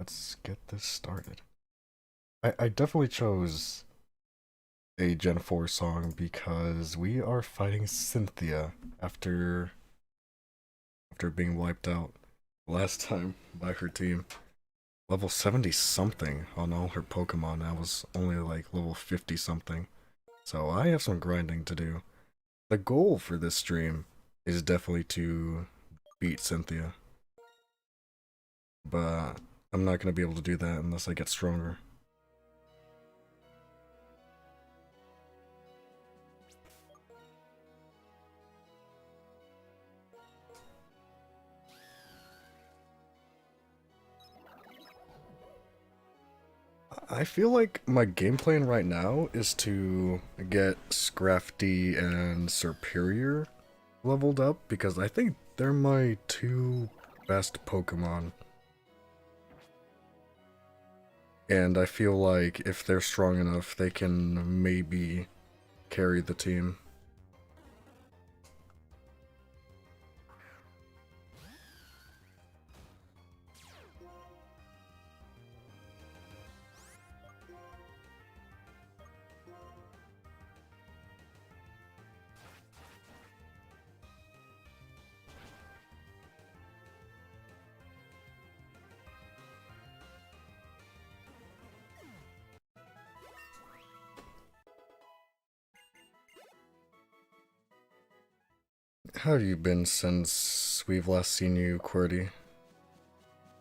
let's get this started. I definitely chose a Gen 4 song because we are fighting Cynthia after being wiped out last time by her team. Level 70 something on all her Pokemon. I was only like level 50 something. So I have some grinding to do. The goal for this stream is definitely to beat Cynthia. But I'm not going to be able to do that unless I get stronger. I feel like my game plan right now is to get Scrafty and Superior leveled up because I think they're my two best Pokemon. And I feel like if they're strong enough, they can maybe carry the team. How have you been since we've last seen you, QWERTY?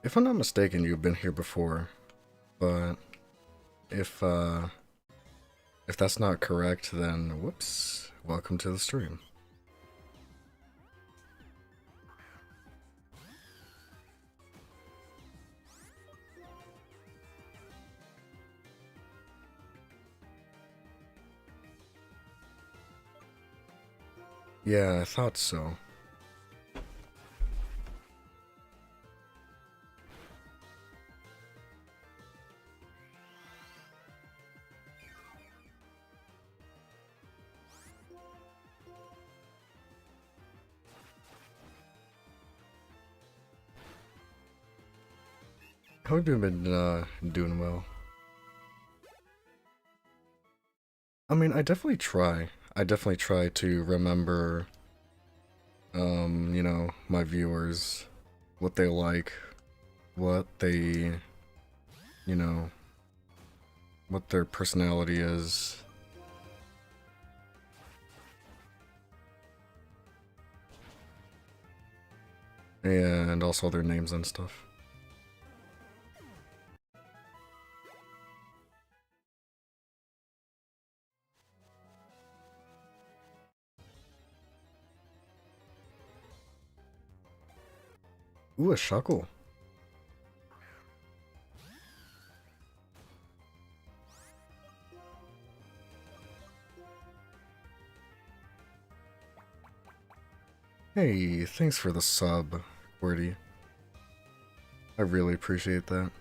If I'm not mistaken, you've been here before, but if uh, if that's not correct, then whoops, welcome to the stream. Yeah, I thought so. How have you been doing well? I mean, I definitely try. I definitely try to remember, my viewers, what they like, what they, you know, what their personality is. And also their names and stuff. Ooh, a Shuckle. Hey, thanks for the sub, QWERTY. I really appreciate that.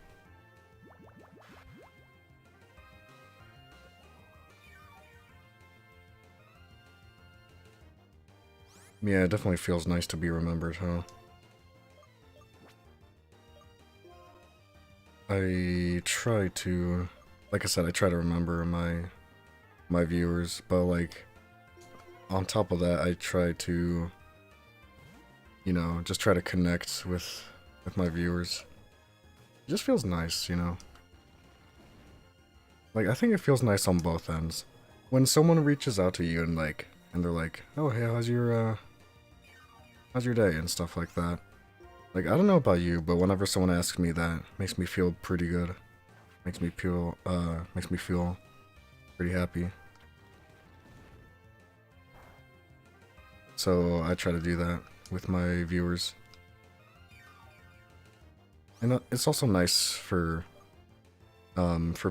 Yeah, it definitely feels nice to be remembered, huh? I try to, like I said, I try to remember my viewers, but like on top of that, I try to, just try to connect with my viewers. It just feels nice, you know. Like I think it feels nice on both ends. When someone reaches out to you and they're like, "Oh, hey, how's your day?" and stuff like that. Like I don't know about you, but whenever someone asks me that, it makes me feel pretty good. Makes me feel pretty happy. So I try to do that with my viewers. And it's also nice for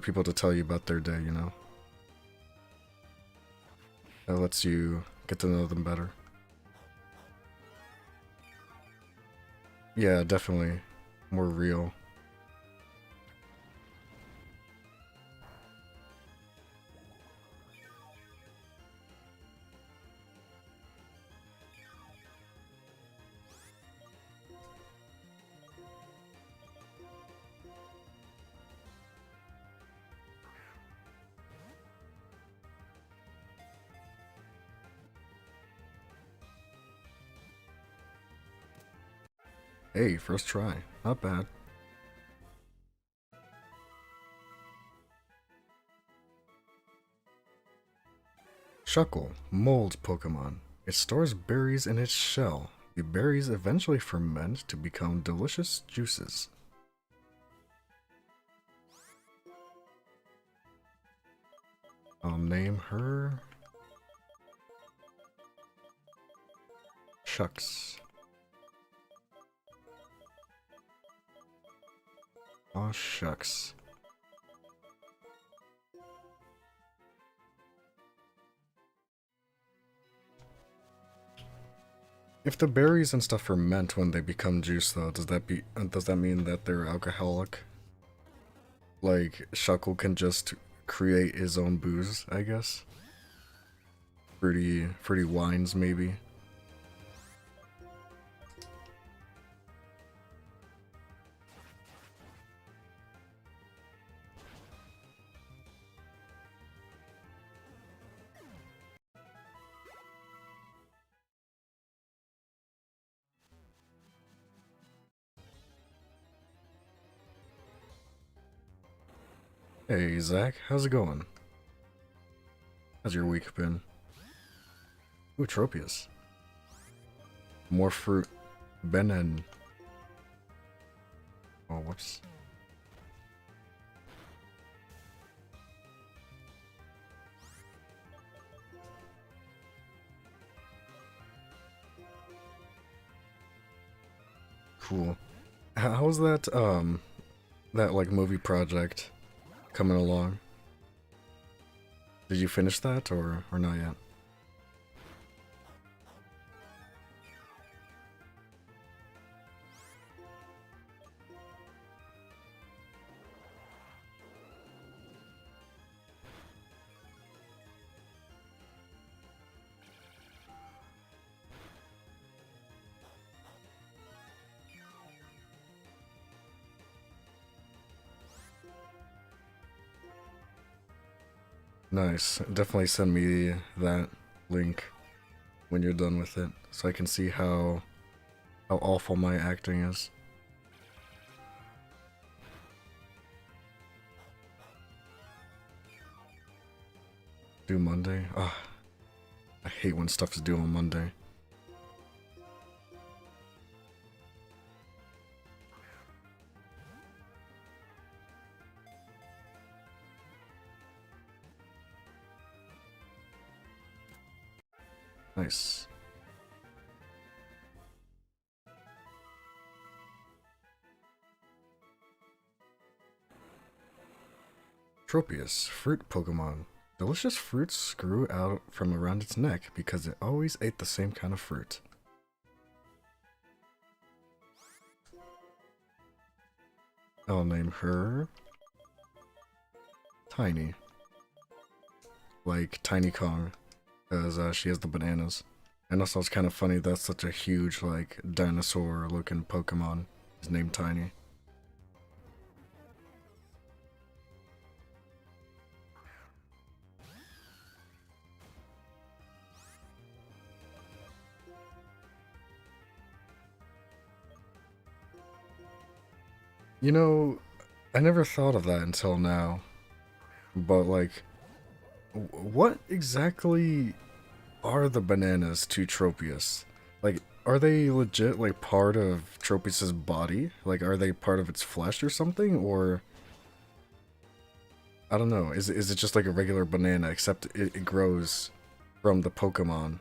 people to tell you about their day, you know? It lets you get to know them better. Yeah, definitely. More real. Hey, first try. Not bad. Shuckle, mold Pokemon. It stores berries in its shell. The berries eventually ferment to become delicious juices. I'll name her... Shucks. Aw, shucks. If the berries and stuff ferment when they become juice, though, does that mean that they're alcoholic? Like, Shuckle can just create his own booze, I guess? Fruity wines, maybe? Hey, Zach, how's it going? How's your week been? Ooh, Tropius. More fruit. Ben and... Oh, whoops. Cool. How's that, like, movie project coming along? Did you finish that, or not yet? Nice. Definitely send me that link when you're done with it, so I can see how awful my acting is. Due Monday? Ugh. I hate when stuff is due on Monday. Nice. Tropius, fruit Pokemon. Delicious fruits screw out from around its neck because it always ate the same kind of fruit. I'll name her... Tiny. Like Tiny Kong, because she has the bananas. And also it's kind of funny that's such a huge, like, dinosaur-looking Pokemon is named Tiny. You know, I never thought of that until now. But, like, what exactly are the bananas to Tropius? Like, are they legit, like, part of Tropius's body? Like, are they part of its flesh or something? Or, I don't know, is it just like a regular banana, except it grows from the Pokemon?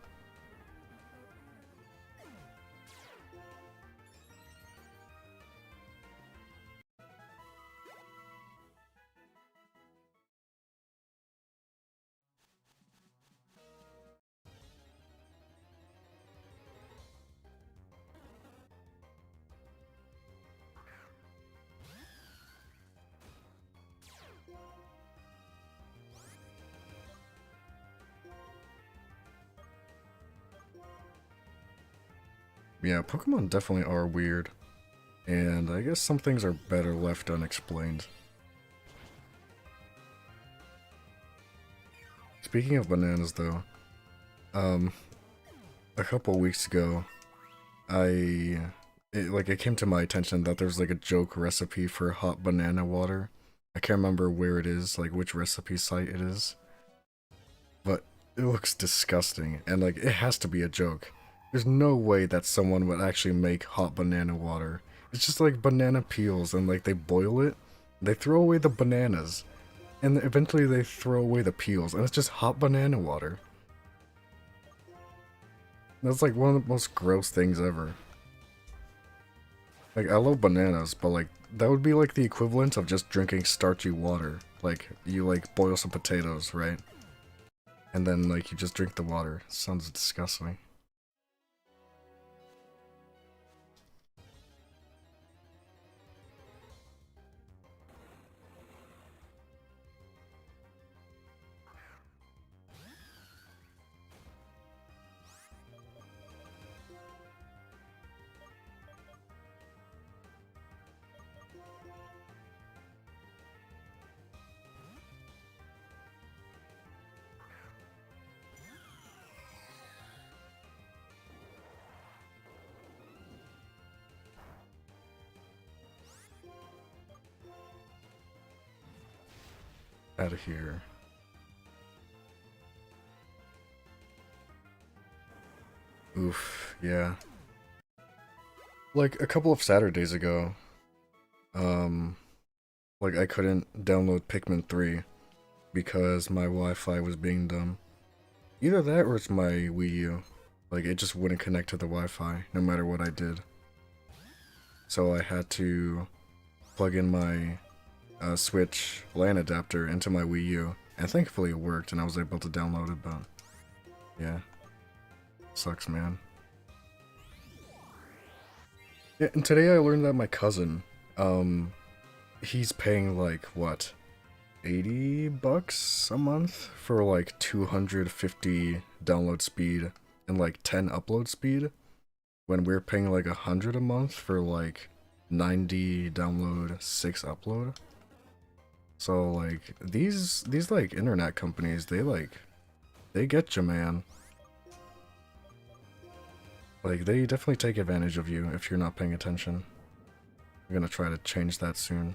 Yeah, Pokemon definitely are weird. And I guess some things are better left unexplained. Speaking of bananas, though, um, a couple weeks ago, I it came to my attention that there's like a joke recipe for hot banana water. I can't remember where it is, like which recipe site it is, but it looks disgusting, and like it has to be a joke. There's no way that someone would actually make hot banana water. It's just like banana peels, and like they boil it, they throw away the bananas, and eventually they throw away the peels, and it's just hot banana water. That's like one of the most gross things ever. Like, I love bananas, but like, that would be like the equivalent of just drinking starchy water. Like, you like boil some potatoes, right? And then like you just drink the water. Sounds disgusting. Out of here. Oof, yeah. Like, a couple of Saturdays ago, um, like I couldn't download Pikmin 3 because my Wi-Fi was being dumb. Either that or it's my Wii U. Like, it just wouldn't connect to the Wi-Fi, no matter what I did. So I had to plug in my Switch LAN adapter into my Wii U, and thankfully it worked, and I was able to download it, but yeah. Sucks, man. Yeah, and today I learned that my cousin, he's paying like, what, 80 bucks a month for like 250 download speed and like 10 upload speed, when we're paying like 100 a month for like 90 download, 6 upload. So like these like internet companies, they get you, man. Like they definitely take advantage of you if you're not paying attention. I'm gonna try to change that soon.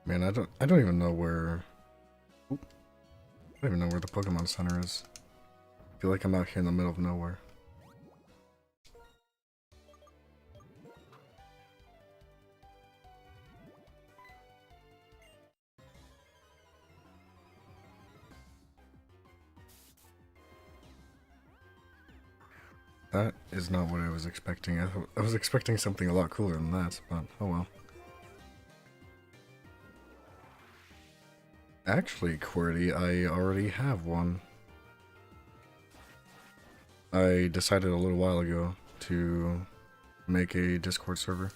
Man, I don't even know where I don't even know where the Pokemon Center is. I feel like I'm out here in the middle of nowhere. That is not what I was expecting. I was expecting something a lot cooler than that, but oh well. Actually, QWERTY, I already have one. I decided a little while ago to make a Discord server.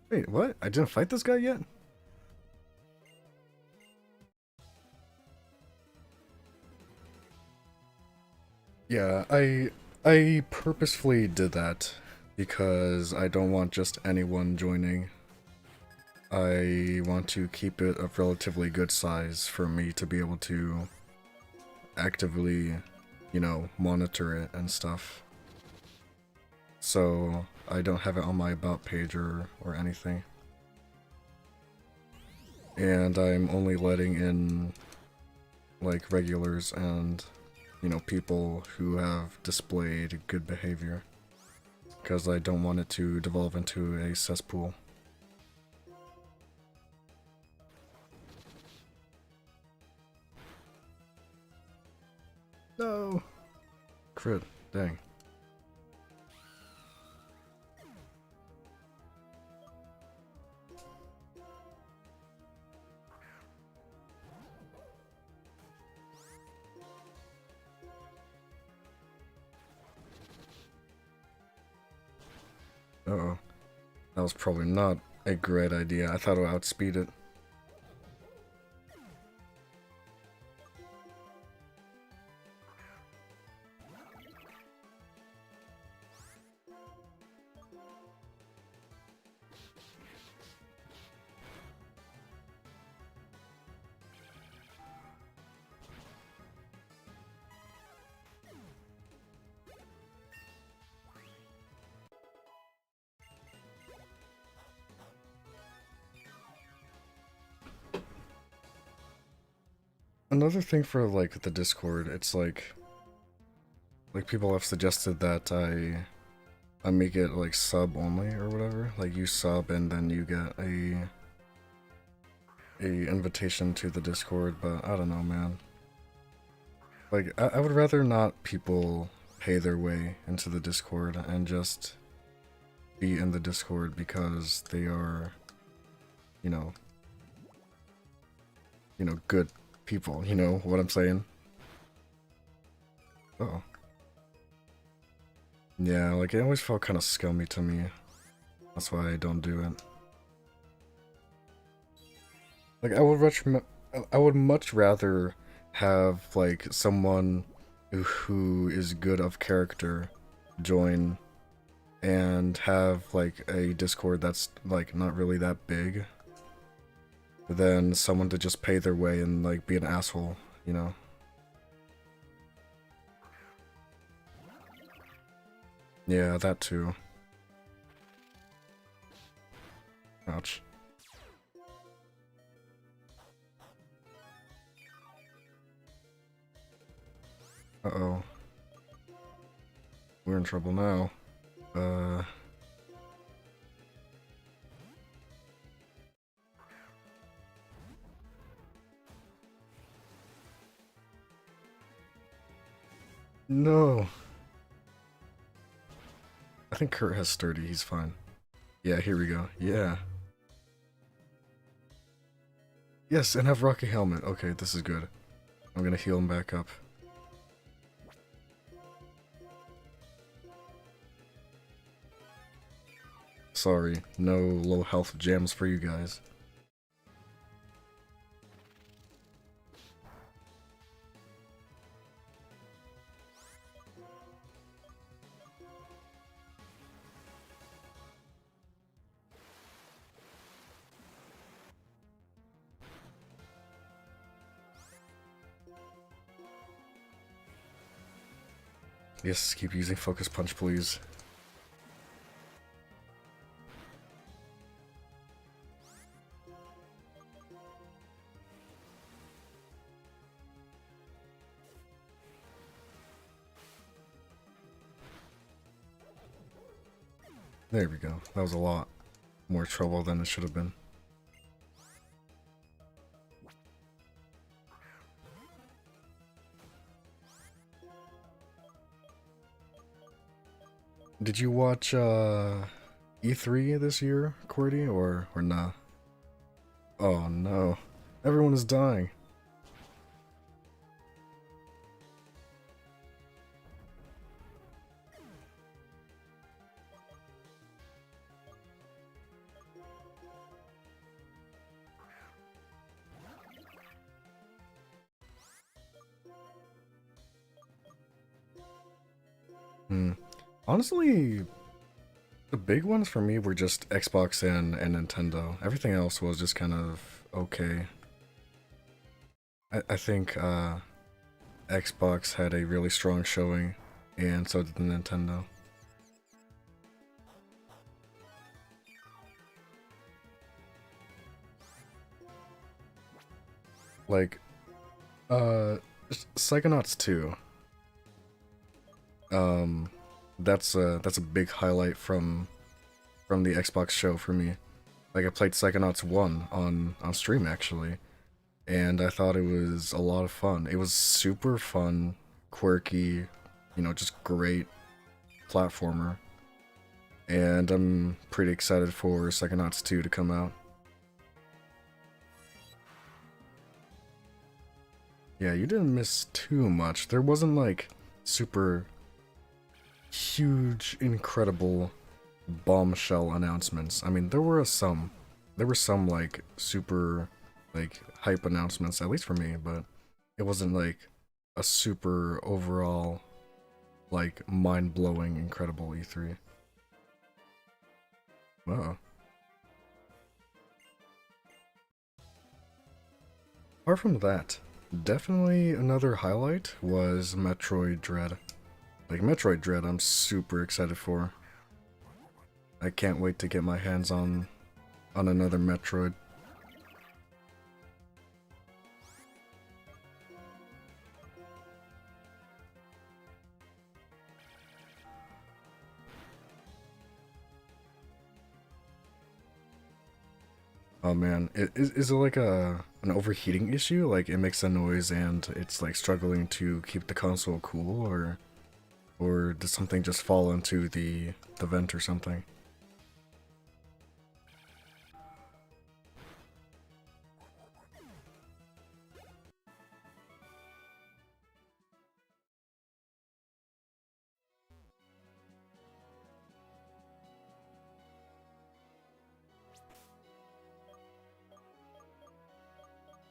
Wait, what? I didn't fight this guy yet? Yeah, I purposefully did that because I don't want just anyone joining. I want to keep it a relatively good size for me to be able to actively, you know, monitor it and stuff. So I don't have it on my about page or anything. And I'm only letting in like regulars and, you know, people who have displayed good behavior, because I don't want it to devolve into a cesspool. No! Crit. Dang. Uh-oh. That was probably not a great idea. I thought it would outspeed it. Another thing for like the Discord, it's like people have suggested that I make it like sub only or whatever. Like you sub and then you get a invitation to the Discord, but I don't know, man. Like I would rather not people pay their way into the Discord and just be in the Discord because they are, you know, good people. You know what I'm saying? Oh. Yeah, like it always felt kind of scummy to me. That's why I don't do it. Like I would much rather have like someone who is good of character join and have like a Discord that's like not really that big than someone to just pay their way and like be an asshole, you know? Yeah, that too. Ouch. Uh-oh. We're in trouble now. No. I think Kurt has sturdy, he's fine. Yeah, here we go. Yeah. Yes, and have Rocky Helmet. Okay, this is good. I'm gonna heal him back up. Sorry, no low health gems for you guys. Yes, keep using Focus Punch, please. There we go. That was a lot more trouble than it should have been. Did you watch E3 this year, Cordy, or nah? Oh no. Everyone is dying. Honestly, the big ones for me were just Xbox and Nintendo. Everything else was just kind of okay. I think Xbox had a really strong showing, and so did the Nintendo. Like, Psychonauts 2. That's a big highlight from the Xbox show for me. Like I played Psychonauts 1 on stream actually, and I thought it was a lot of fun. It was super fun, quirky, you know, just great platformer. And I'm pretty excited for Psychonauts 2 to come out. Yeah, you didn't miss too much. There wasn't like super huge, incredible bombshell announcements. I mean, there were some like super like hype announcements, at least for me, but it wasn't like a super overall like mind-blowing incredible E3. Wow. Apart from that, definitely another highlight was Metroid Dread. Like Metroid Dread I'm super excited for. I can't wait to get my hands on another Metroid. Oh man, is it like an overheating issue? Like it makes a noise and it's like struggling to keep the console cool, or does something just fall into the vent or something?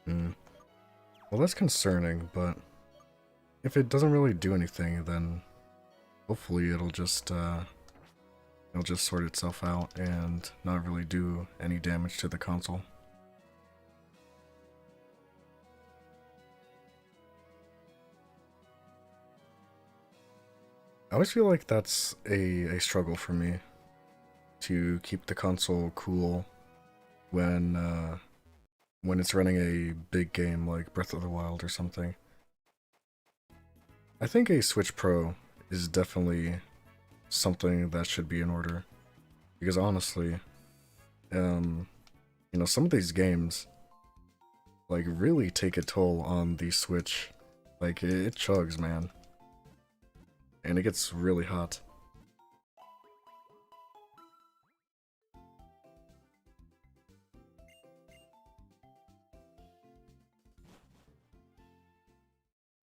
Hmm. Well, that's concerning, but if it doesn't really do anything, then hopefully it'll just sort itself out and not really do any damage to the console. I always feel like that's a struggle for me to keep the console cool when it's running a big game like Breath of the Wild or something. I think a Switch Pro is definitely something that should be in order because honestly, um, you know, some of these games like really take a toll on the Switch. Like it chugs, man, and it gets really hot.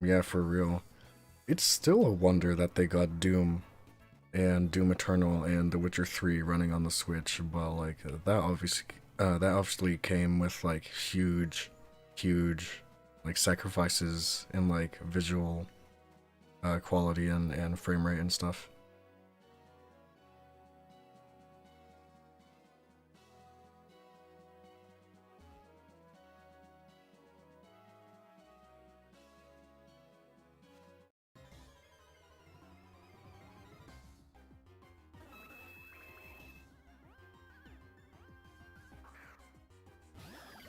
Yeah, for real. It's still a wonder that they got Doom and Doom Eternal and The Witcher 3 running on the Switch, but like that obviously came with like huge like sacrifices in like visual quality and frame rate and stuff.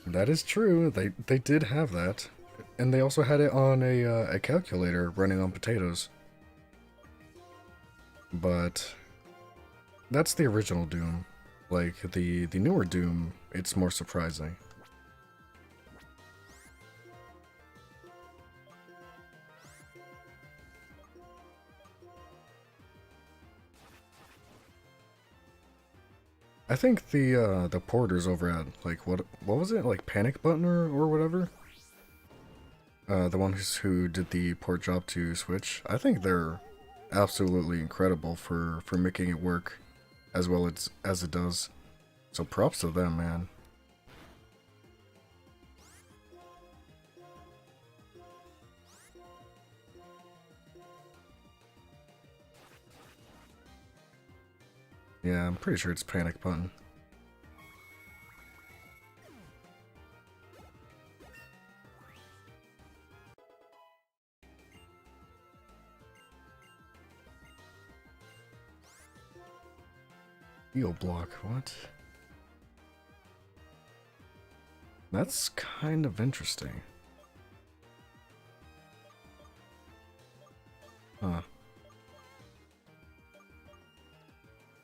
That is true. They did have that, and they also had it on a calculator running on potatoes. But that's the original Doom. Like the newer Doom, it's more surprising. I think the porters over at like what was it, like Panic Button or whatever? The ones who did the port job to Switch. I think they're absolutely incredible for making it work as well as it does. So props to them, man. Yeah, I'm pretty sure it's Panic Button. Eel block, what? That's kind of interesting. Huh.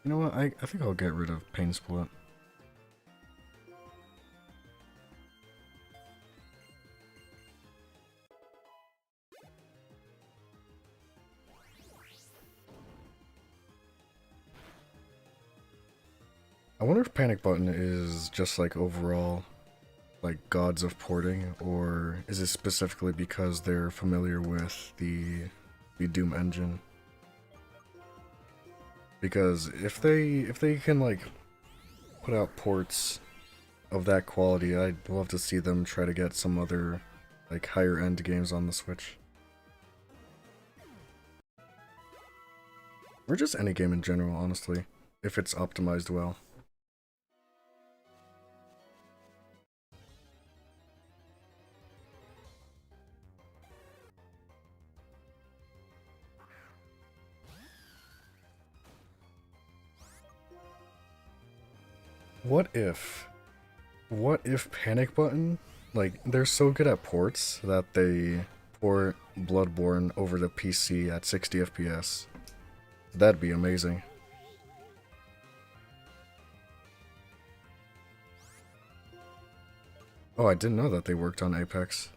You know what? I think I'll get rid of Pain Split. I wonder if Panic Button is just like overall like gods of porting, or is it specifically because they're familiar with the Doom engine? Because if they can like put out ports of that quality, I'd love to see them try to get some other like higher end games on the Switch. Or just any game in general, honestly, if it's optimized well. What if What if Panic Button, like, they're so good at ports that they port Bloodborne over to PC at 60 FPS? That'd be amazing. Oh, I didn't know that they worked on Apex.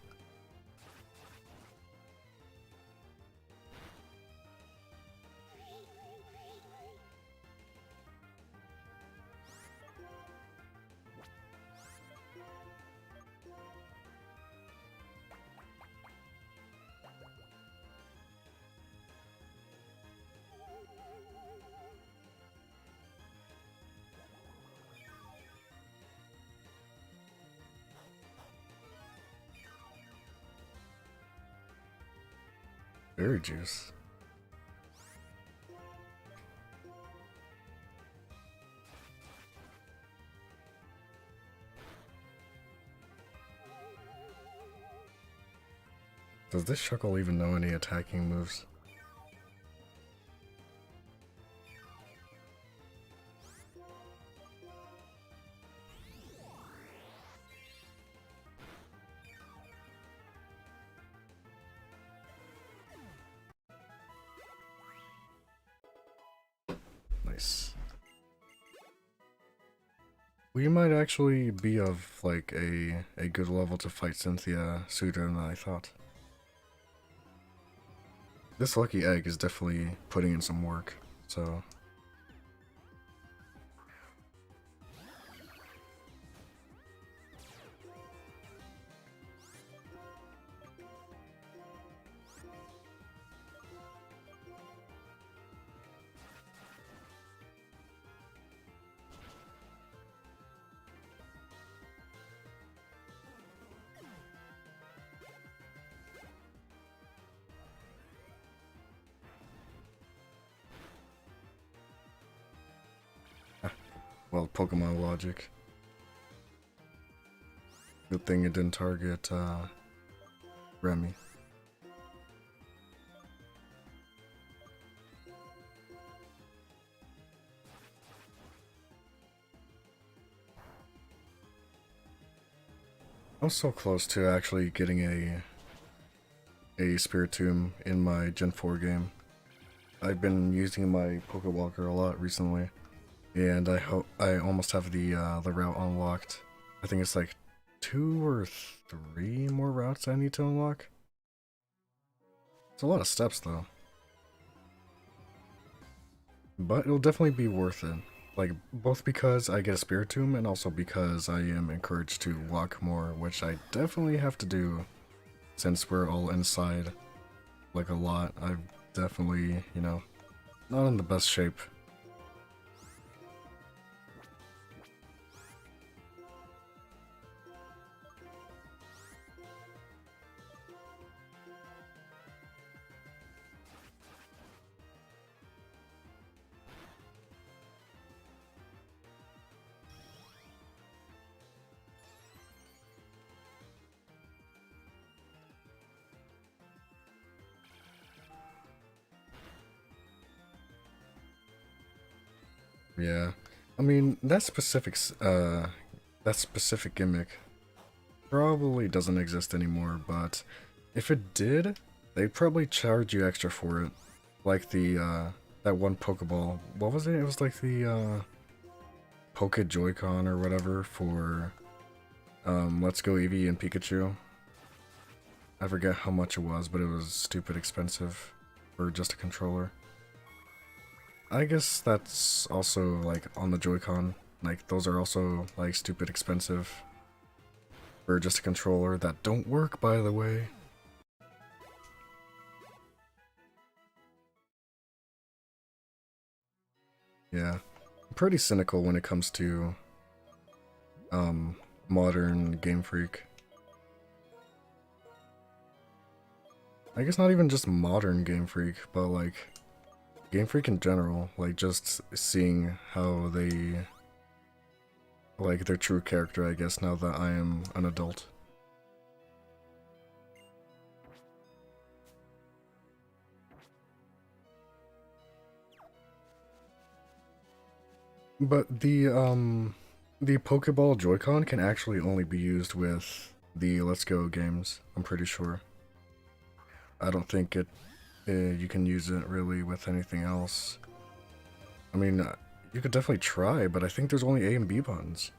Very juice. Does this Shuckle even know any attacking moves? Nice. We might actually be of, like, a good level to fight Cynthia sooner than I thought. This lucky egg is definitely putting in some work, so... Well, Pokemon logic. Good thing it didn't target, Remy. I'm so close to actually getting a Spiritomb in my Gen 4 game. I've been using my Pokewalker a lot recently, and I hope I almost have the route unlocked. I think it's like 2 or 3 more routes I need to unlock. It's a lot of steps though, but it'll definitely be worth it. Like, both because I get a Spiritomb and also because I am encouraged to walk more, which I definitely have to do since we're all inside, like, a lot. I'm definitely, you know, not in the best shape. Yeah, I mean, that specific gimmick probably doesn't exist anymore, but if it did, they'd probably charge you extra for it. Like that one Pokeball, what was it? It was like the, Poke Joy-Con or whatever for, Let's Go Eevee and Pikachu. I forget how much it was, but it was stupid expensive for just a controller. I guess that's also, like, on the Joy-Con Like, those are also, like, stupid expensive for just a controller that don't work, by the way. Yeah, I'm pretty cynical when it comes to, modern Game Freak. I guess not even just modern Game Freak, but, like, Game Freak in general. Like, just seeing how they, like, their true character, I guess, now that I am an adult. But the Pokeball Joy-Con can actually only be used with the Let's Go games, I'm pretty sure. I don't think you can use it really with anything else. I mean, you could definitely try, but I think there's only A and B buttons.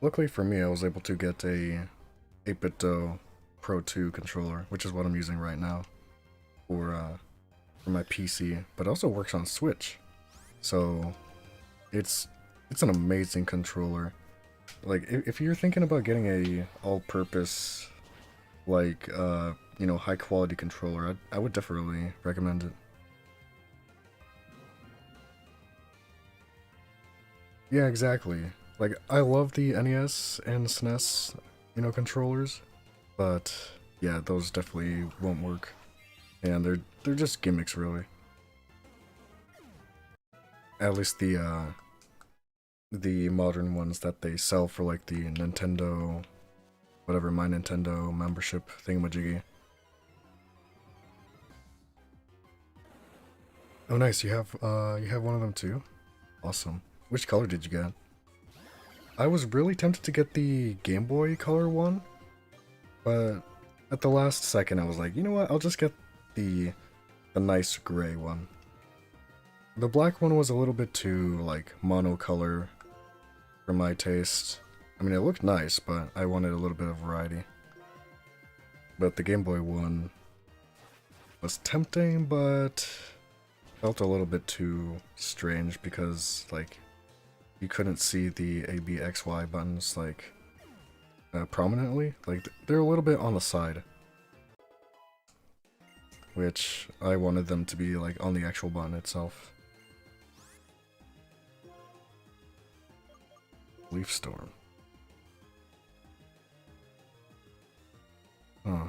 Luckily for me, I was able to get a 8-bit Pro 2 controller, which is what I'm using right now for my PC, but it also works on Switch. So it's an amazing controller. Like, if you're thinking about getting a all-purpose, like, you know, high-quality controller, I would definitely recommend it. Yeah, exactly. Like, I love the NES and SNES, you know, controllers, but yeah, those definitely won't work. And they're just gimmicks, really. At least the modern ones that they sell for, like, the Nintendo, whatever, My Nintendo membership thingamajiggy. Oh, nice. You have one of them too? Awesome. Which color did you get? I was really tempted to get the Game Boy Color one, but at the last second I was like, you know what? I'll just get the nice gray one. The black one was a little bit too, like, monocolor for my taste. I mean, it looked nice, but I wanted a little bit of variety. But the Game Boy one was tempting, but felt a little bit too strange because, like, you couldn't see the A, B, X, Y buttons, like, prominently. Like, they're a little bit on the side. Which I wanted them to be, like, on the actual button itself. Leaf Storm. Huh.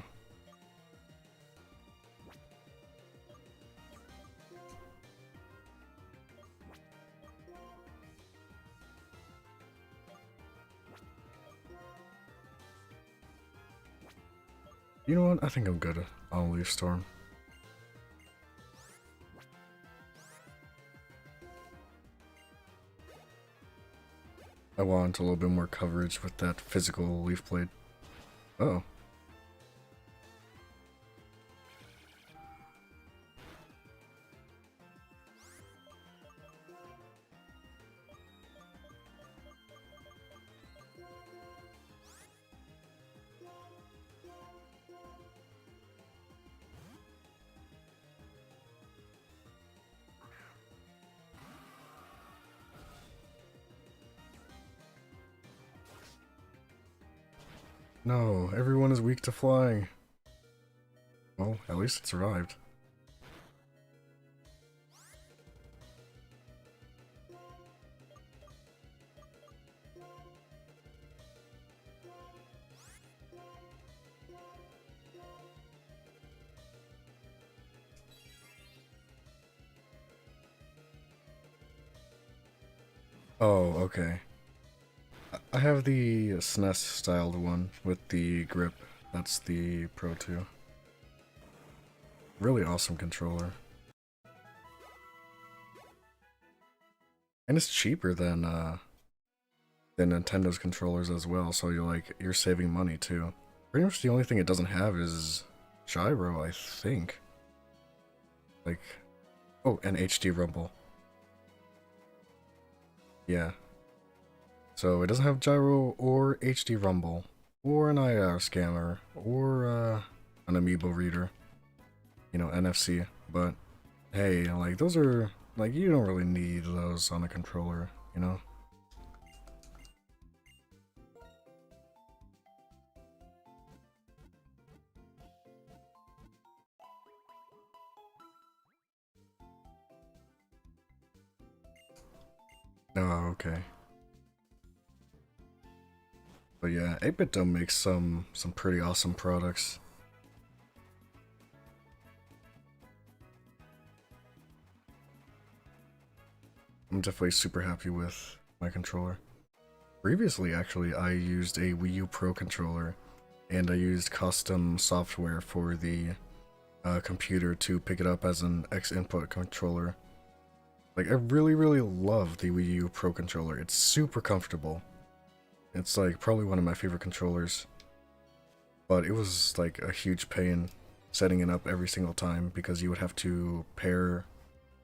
You know what? I think I'm good on Leaf Storm. I want a little bit more coverage with that physical Leaf Blade. Oh. No, everyone is weak to flying. Well, at least it survived. Oh, okay. I have the SNES styled one with the grip. That's the Pro 2. Really awesome controller. And it's cheaper than Nintendo's controllers as well, so you're saving money too. Pretty much the only thing it doesn't have is gyro, I think. Like, oh, and HD rumble. Yeah. So it doesn't have gyro or HD rumble or an IR scanner or an amiibo reader. You know, NFC. But hey, like those are like you don't really need those on a controller, you know? Oh, okay. But yeah, 8-Bit Dome makes some pretty awesome products. I'm definitely super happy with my controller. Previously, actually, I used a Wii U Pro controller, and I used custom software for the computer to pick it up as an X-input controller. Like, I really, really love the Wii U Pro controller. It's super comfortable. It's like probably one of my favorite controllers. But it was like a huge pain setting it up every single time because you would have to pair,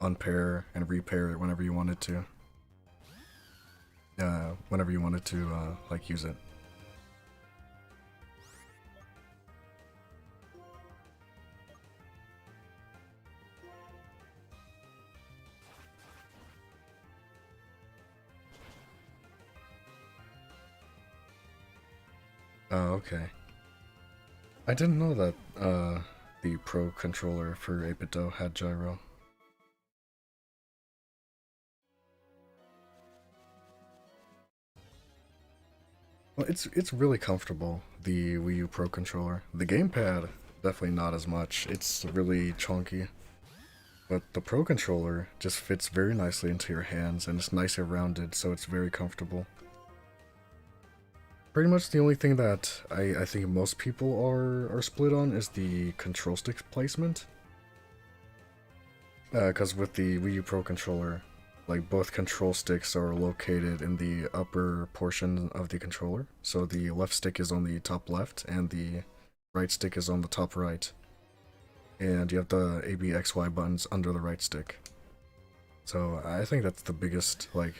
unpair, and repair it whenever you wanted to. Whenever you wanted to like use it. Oh, okay. I didn't know that the Pro controller for 8-Bit Do had gyro. Well, it's really comfortable, the Wii U Pro controller. The gamepad, definitely not as much. It's really chunky. But the Pro controller just fits very nicely into your hands and it's nice and rounded, so it's very comfortable. Pretty much the only thing that I think most people are split on is the control stick placement. Because with the Wii U Pro controller, like both control sticks are located in the upper portion of the controller. So the left stick is on the top left and the right stick is on the top right. And you have the A, B, X, Y buttons under the right stick. So I think that's the biggest like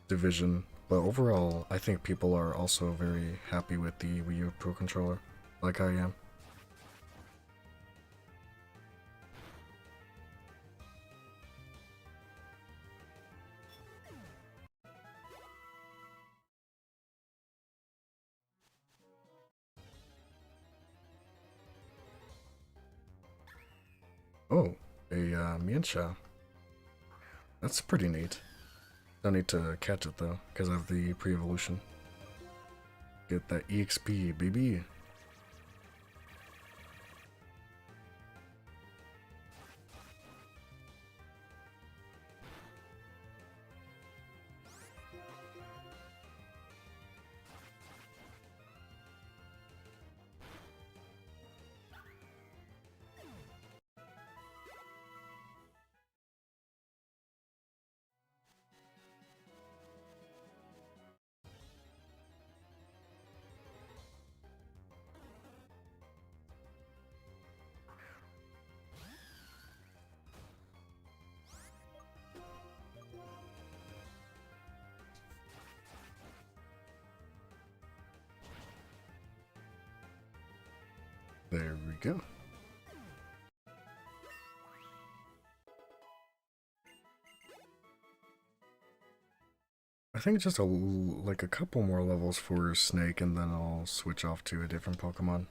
division. But overall, I think people are also very happy with the Wii U Pro controller, like I am. Oh, a Mienshao. That's pretty neat. Don't need to catch it though, because of the pre-evolution. Get that EXP, baby. There we go. I think just like a couple more levels for Snake and then I'll switch off to a different Pokemon.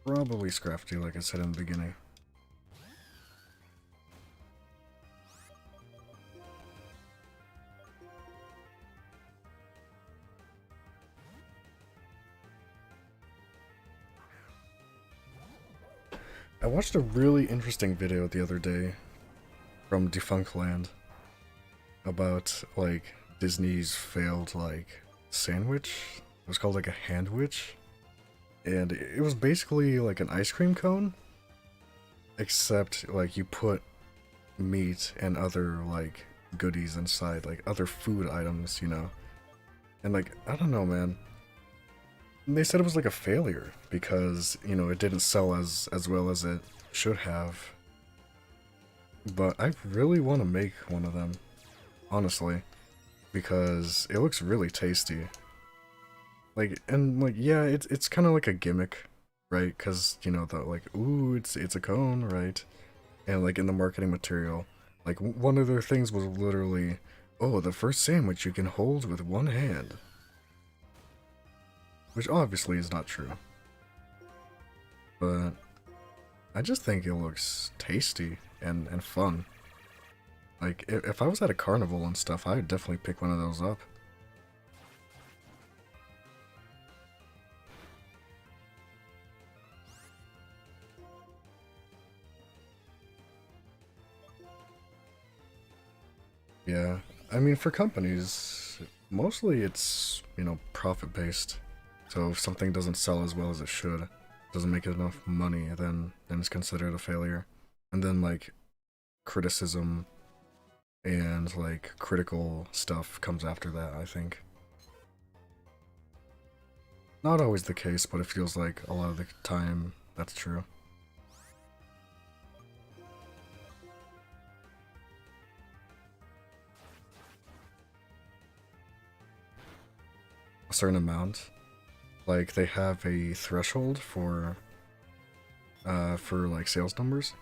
Probably Scrafty, like I said in the beginning. I watched a really interesting video the other day from Defunct Land about like Disney's failed like sandwich. It was called like a handwich. And it was basically like an ice cream cone, except like you put meat and other like goodies inside, like other food items, you know. And like, I don't know, man. They said it was like a failure because, you know, it didn't sell as well as it should have. But I really want to make one of them, honestly, because it looks really tasty. Like, and like, yeah, it's kind of like a gimmick, right? Because, you know, the like, ooh, it's a cone, right? And like in the marketing material, like one of their things was literally, oh, the first sandwich you can hold with one hand, which obviously is not true. But I just think it looks tasty and fun. Like, if I was at a carnival and stuff, I'd definitely pick one of those up. Yeah, I mean, for companies, mostly it's, you know, profit-based. So if something doesn't sell as well as it should, doesn't make enough money, then it's considered a failure. And then, like, criticism and, like, critical stuff comes after that, I think. Not always the case, but it feels like a lot of the time that's true. A certain amount. Like, they have a threshold for like sales numbers.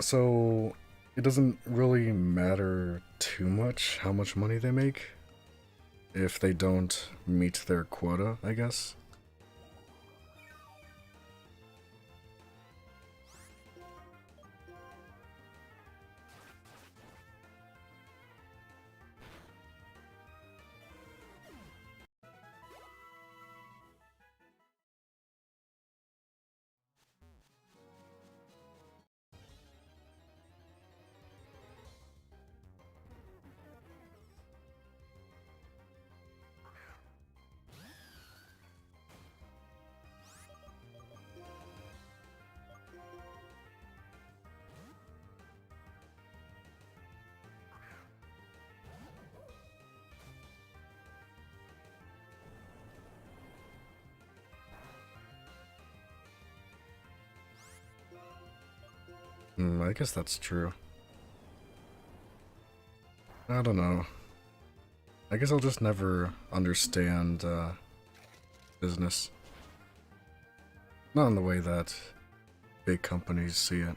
So it doesn't really matter too much how much money they make if they don't meet their quota, I guess. I guess that's true. I don't know. I guess I'll just never understand business. Not in the way that big companies see it.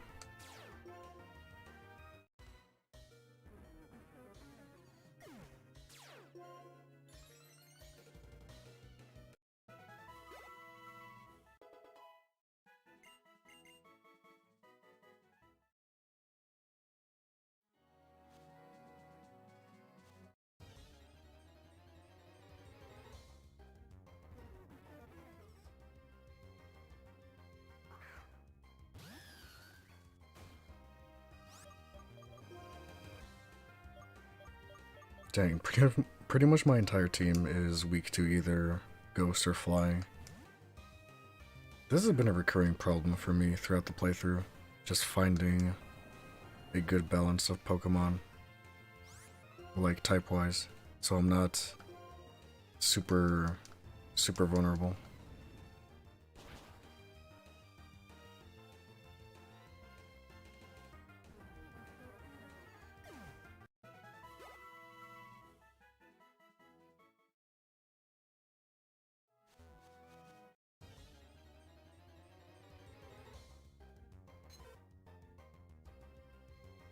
Dang, pretty much my entire team is weak to either ghost or flying. This has been a recurring problem for me throughout the playthrough, just finding a good balance of Pokemon, like type-wise, so I'm not super vulnerable.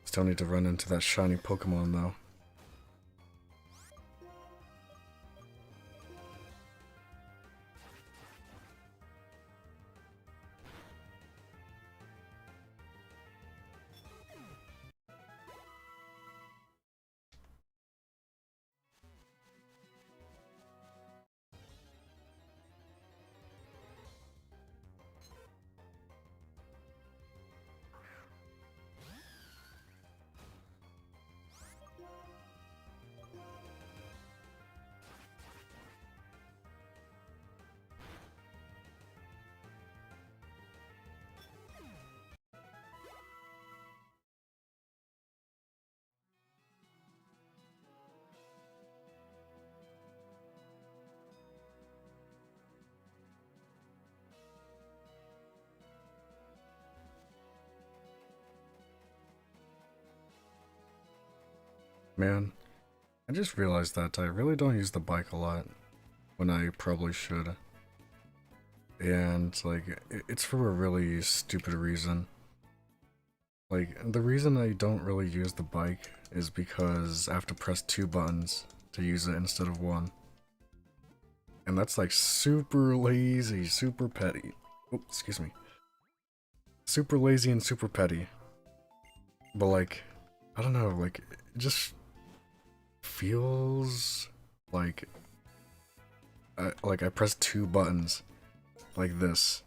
Still need to run into that shiny Pokemon though. Man, I just realized that I really don't use the bike a lot when I probably should. And, like, it's for a really stupid reason. Like, the reason I don't really use the bike is because I have to press 2 buttons to use it instead of 1. And that's, like, super lazy, super petty. Oh, excuse me. Super lazy and super petty. But, like, I don't know, like, it just feels like I press 2 buttons like this.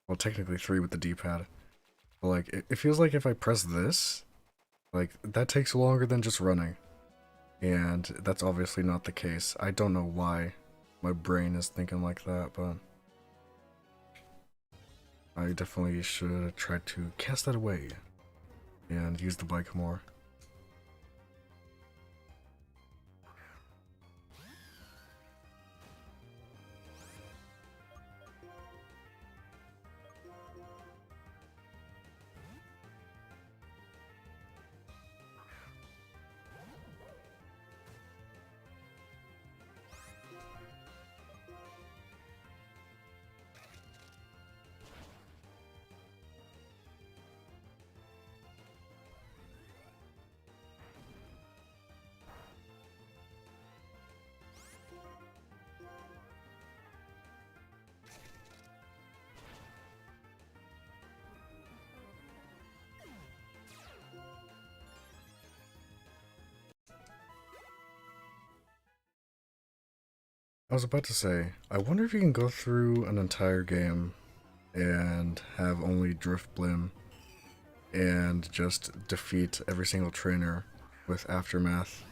Well, technically 3 with the D-pad. But like, it feels like if I press this, like, that takes longer than just running. And that's obviously not the case. I don't know why my brain is thinking like that, but I definitely should try to cast that away and use the bike more. I was about to say, I wonder if you can go through an entire game and have only Drift Blim and just defeat every single trainer with Aftermath.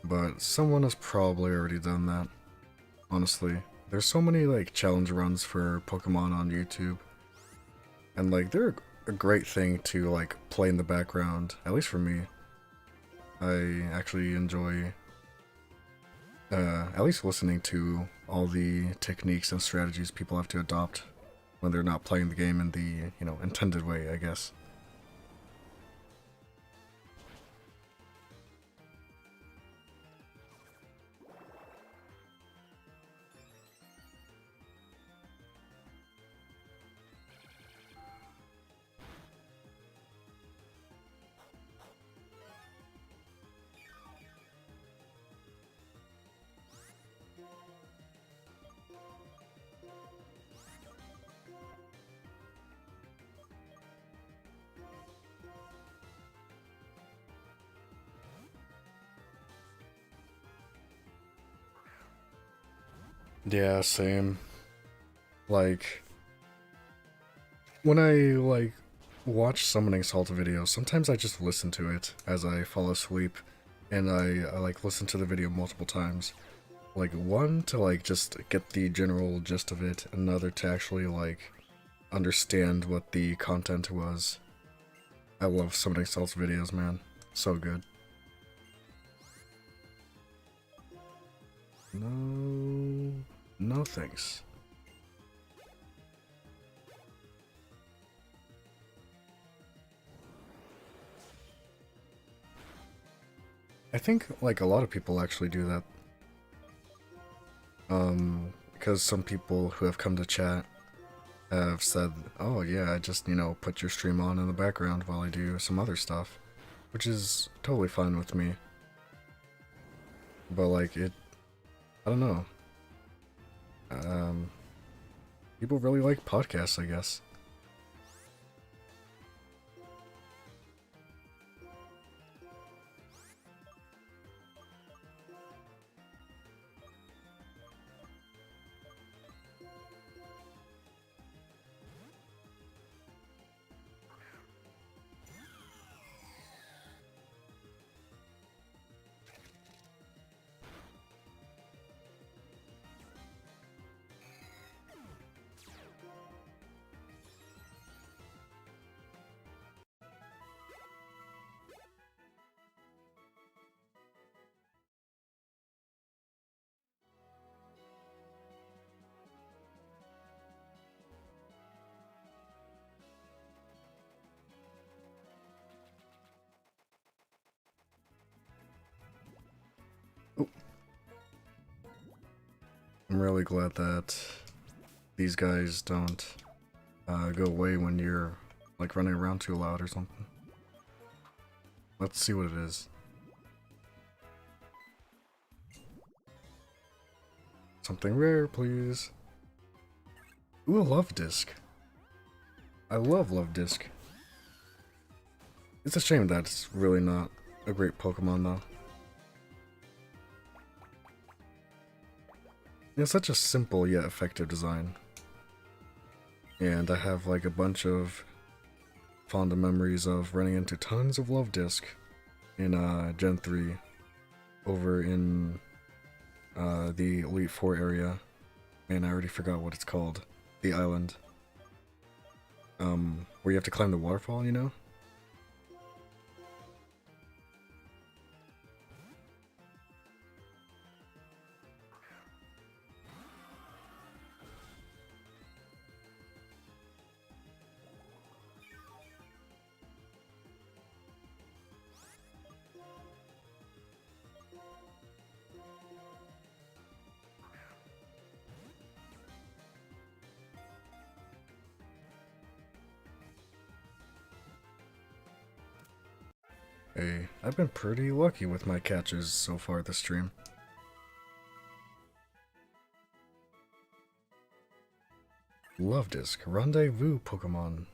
But someone has probably already done that, honestly. There's so many, like, challenge runs for Pokemon on YouTube. And, like, they're a great thing to, like, play in the background, at least for me. I actually enjoy, at least listening to all the techniques and strategies people have to adopt when they're not playing the game in the, you know, intended way, I guess. Yeah, same. Like, when I, like, watch Summoning Salt videos, sometimes I just listen to it as I fall asleep, and I like, listen to the video multiple times. Like, one, to, like, just get the general gist of it, another to actually, like, understand what the content was. I love Summoning Salt's videos, man. So good. No... No thanks. I think, like, a lot of people actually do that. Because some people who have come to chat have said, oh yeah, I just, you know, put your stream on in the background while I do some other stuff. Which is totally fine with me. But, like, I don't know. Um, People really like podcasts, I guess. I'm really glad that these guys don't go away when you're like running around too loud or something. Let's see what it is. Something rare, please. Ooh, a love disc. I love Love Disc. It's a shame that it's really not a great Pokemon though. It's such a simple yet effective design. And I have like a bunch of fond memories of running into tons of Love Disc in Gen 3 over in the Elite Four area. And I already forgot what it's called. The island. Where you have to climb the waterfall, you know? Hey, I've been pretty lucky with my catches so far this stream. Love Disc, Rendezvous Pokemon.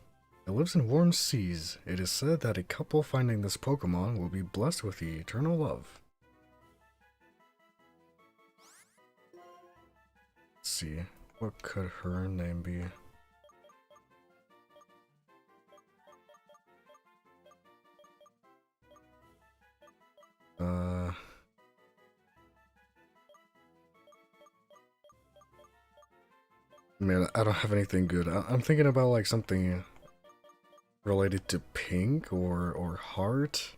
It lives in warm seas. It is said that a couple finding this Pokemon will be blessed with eternal love. Let's see, what could her name be? Man, I don't have anything good. I'm thinking about like something related to pink or heart.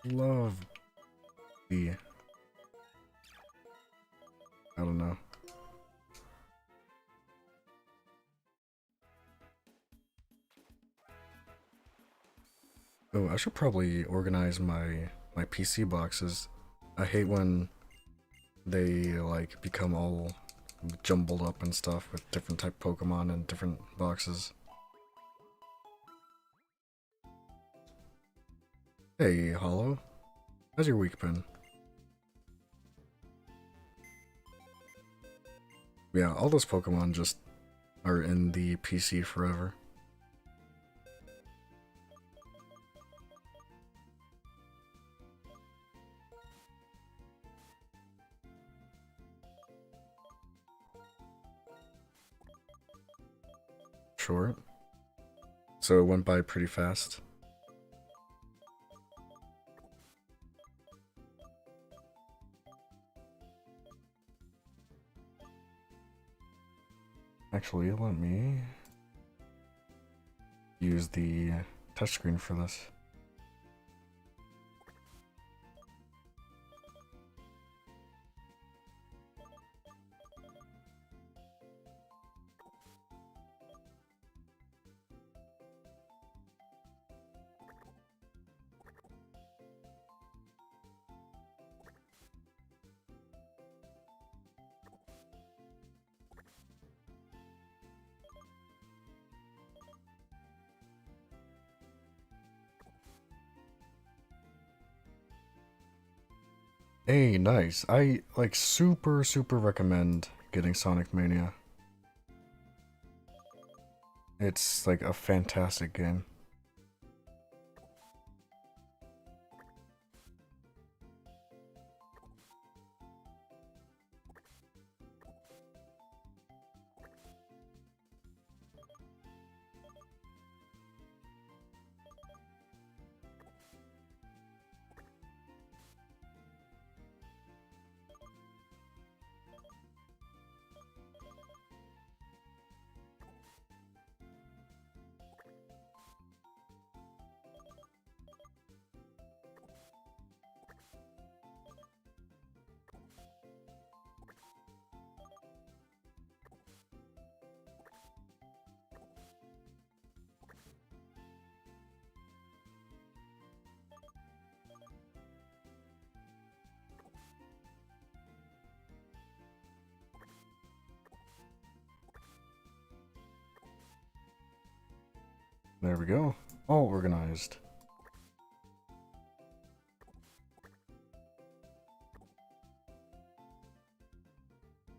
Love the. I don't know. Oh, I should probably organize my PC boxes. I hate when they like become all jumbled up and stuff with different type Pokemon and different boxes. Hey, Hollow. How's your week been? Yeah, all those Pokemon just are in the PC forever. Short. So it went by pretty fast. Actually, let me use the touchscreen for this. Hey, nice. I like super recommend getting Sonic Mania. It's like a fantastic game. There we go. All organized.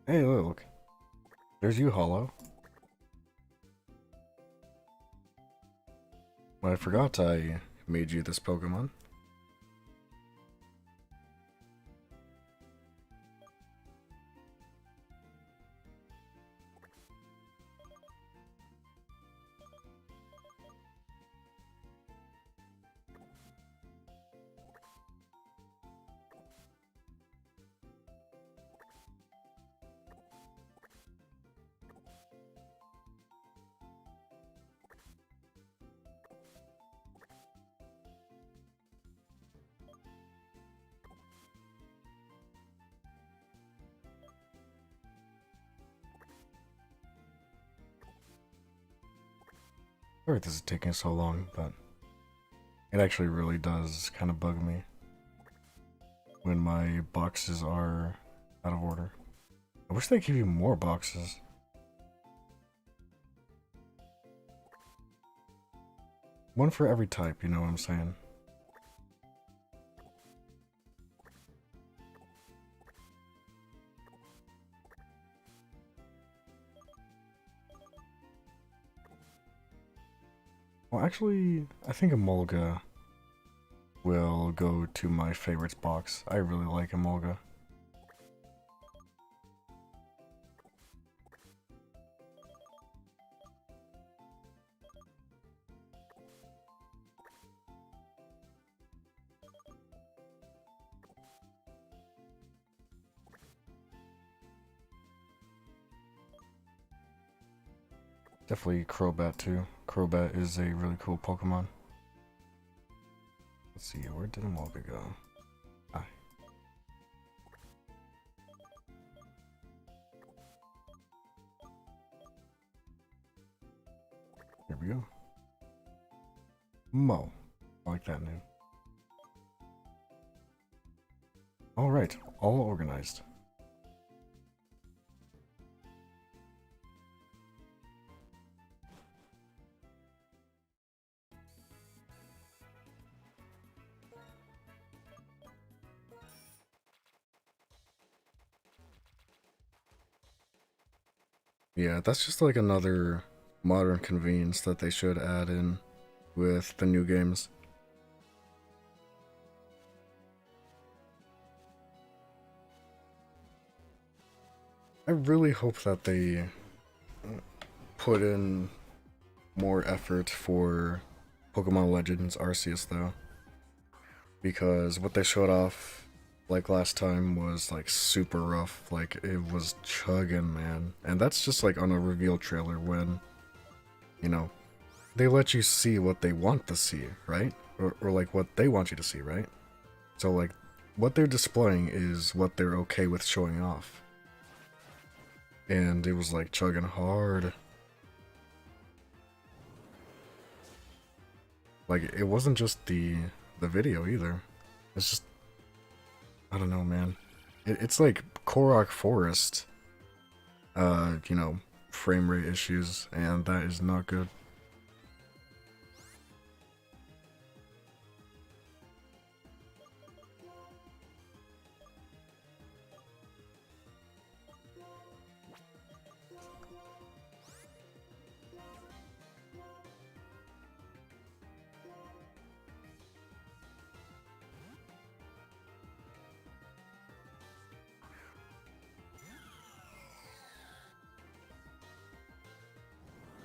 Hey, look. There's you, Hollow. I forgot I made you this Pokemon. Sorry this is taking so long, but it actually really does kind of bug me when my boxes are out of order. I wish they give you more boxes. One for every type, you know what I'm saying? Well, actually, I think Emolga will go to my favorites box. I really like Emolga. Definitely Crobat too. Crobat is a really cool Pokemon. Let's see, where did Emolga go? Ah. Here we go. Mo. I like that name. Alright, all organized. Yeah, that's just like another modern convenience that they should add in with the new games. I really hope that they put in more effort for Pokemon Legends Arceus though, because what they showed off like last time was like super rough. Like it was chugging, man. And that's just like on a reveal trailer when, you know, they let you see what they want to see, right? Or like what they want you to see, right? So like what they're displaying is what they're okay with showing off. And it was like chugging hard. Like it wasn't just the video either. It's just, I don't know, man. It's like Korok Forest, you know, frame rate issues, and that is not good.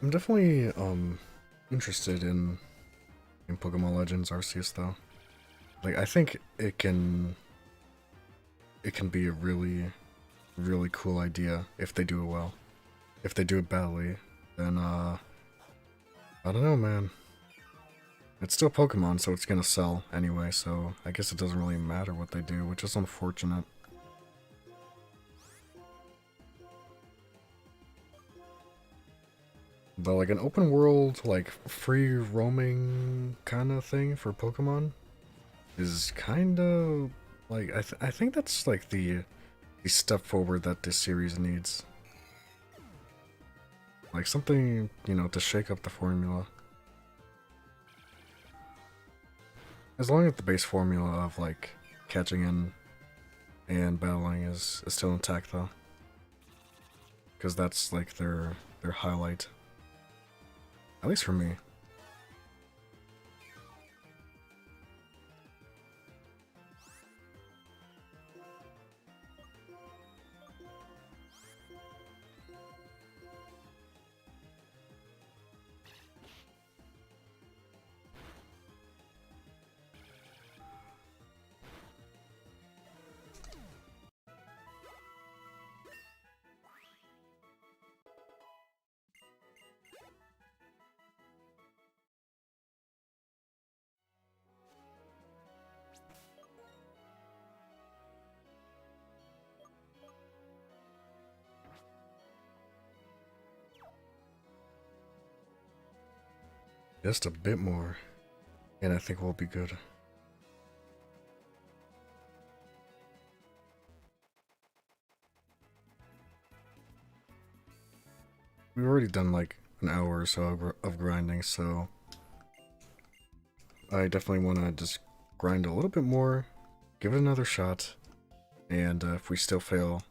I'm definitely interested in Pokemon Legends Arceus though. Like I think it can be a really cool idea if they do it well. If they do it badly, then I don't know, man. It's still Pokemon, so it's gonna sell anyway, so I guess it doesn't really matter what they do, which is unfortunate. But like an open world, like free roaming kind of thing for Pokemon is kind of like I think that's like the step forward that this series needs. Like something, you know, to shake up the formula. As long as the base formula of like catching in and battling is still intact though. Because that's like their highlight. At least for me. Just a bit more, and I think we'll be good. We've already done like an hour or so of grinding, so I definitely want to just grind a little bit more, give it another shot, and if we still fail,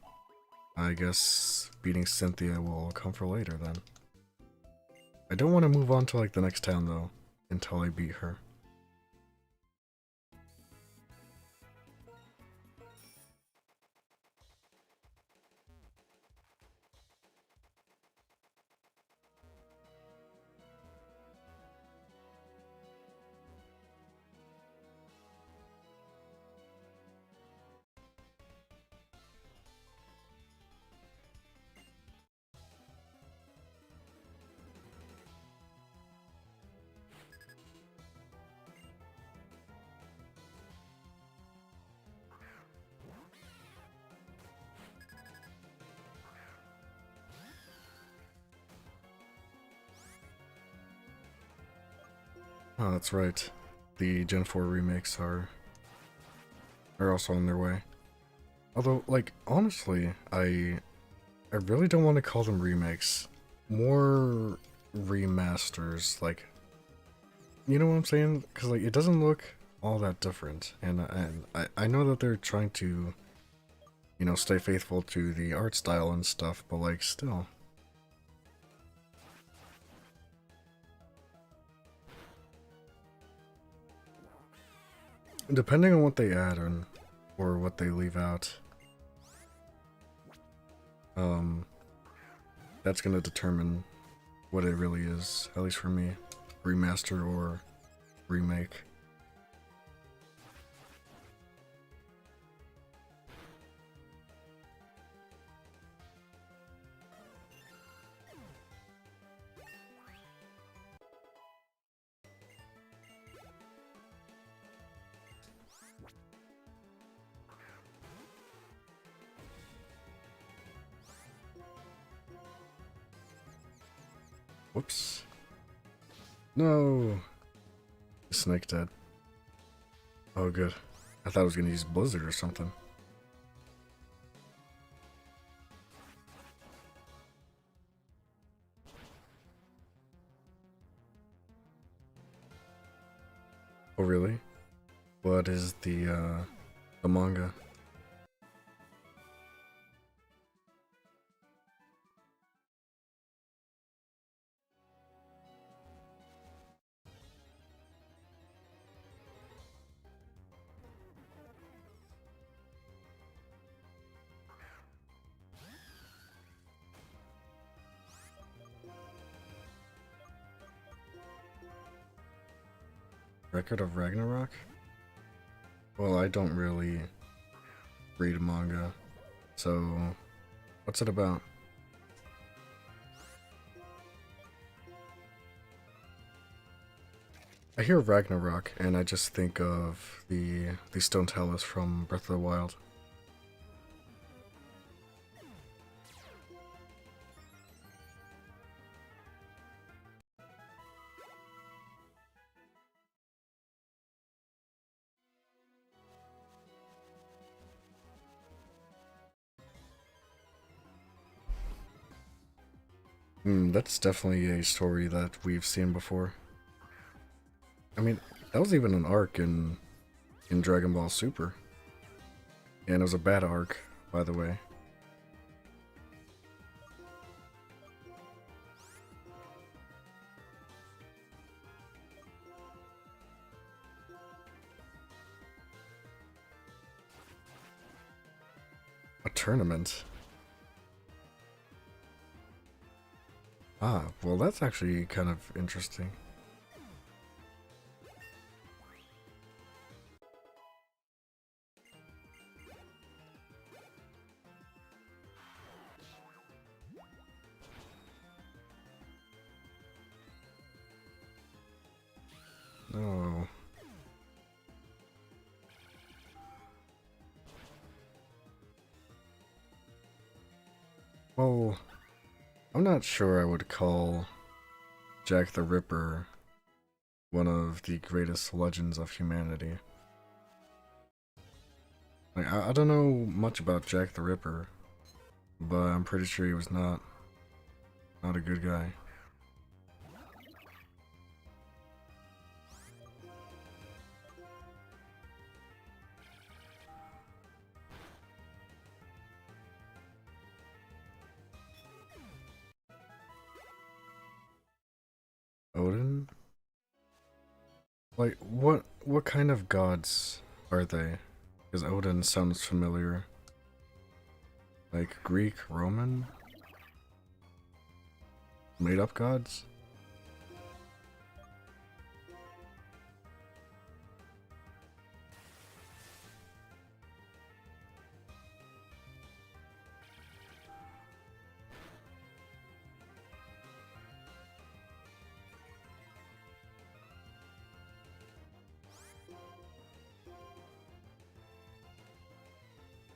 I guess beating Cynthia will come for later then. I don't want to move on to like the next town though, until I beat her. Oh, that's right. The Gen 4 remakes are also on their way. Although, like, honestly, I really don't want to call them remakes. More remasters, like, you know what I'm saying? Because, like, it doesn't look all that different. And I know that they're trying to, you know, stay faithful to the art style and stuff, but, like, still. Depending on what they add or what they leave out, that's gonna determine what it really is, at least for me. Remaster or remake. Whoops. No! Snake dead. Oh, good. I thought I was gonna use Blizzard or something. Oh, really? What is the manga? Record of Ragnarok? Well, I don't really read manga, so what's it about? I hear Ragnarok, and I just think of the Stone Talus from Breath of the Wild. That's definitely a story that we've seen before. I mean, That was even an arc in Dragon Ball Super. And it was a bad arc, by the way. A tournament? Ah, well that's actually kind of interesting. Oh. Well, I'm not sure I would call Jack the Ripper one of the greatest legends of humanity. Like, I don't know much about Jack the Ripper, but I'm pretty sure he was not a good guy. Odin? Like, what kind of gods are they? Because Odin sounds familiar. Like Greek, Roman? Made up gods?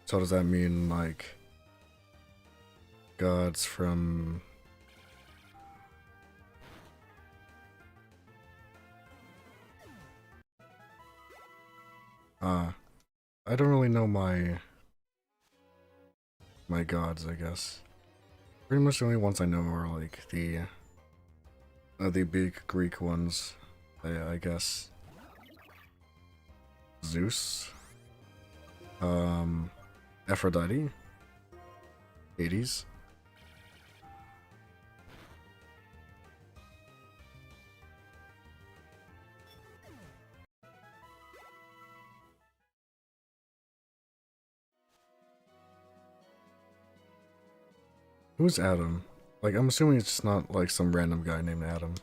So does that mean like gods from I don't really know my gods, I guess. Pretty much the only ones I know are like the big Greek ones, I guess. Zeus, Aphrodite, Hades. Who's Adam? Like, I'm assuming it's just not like some random guy named Adam.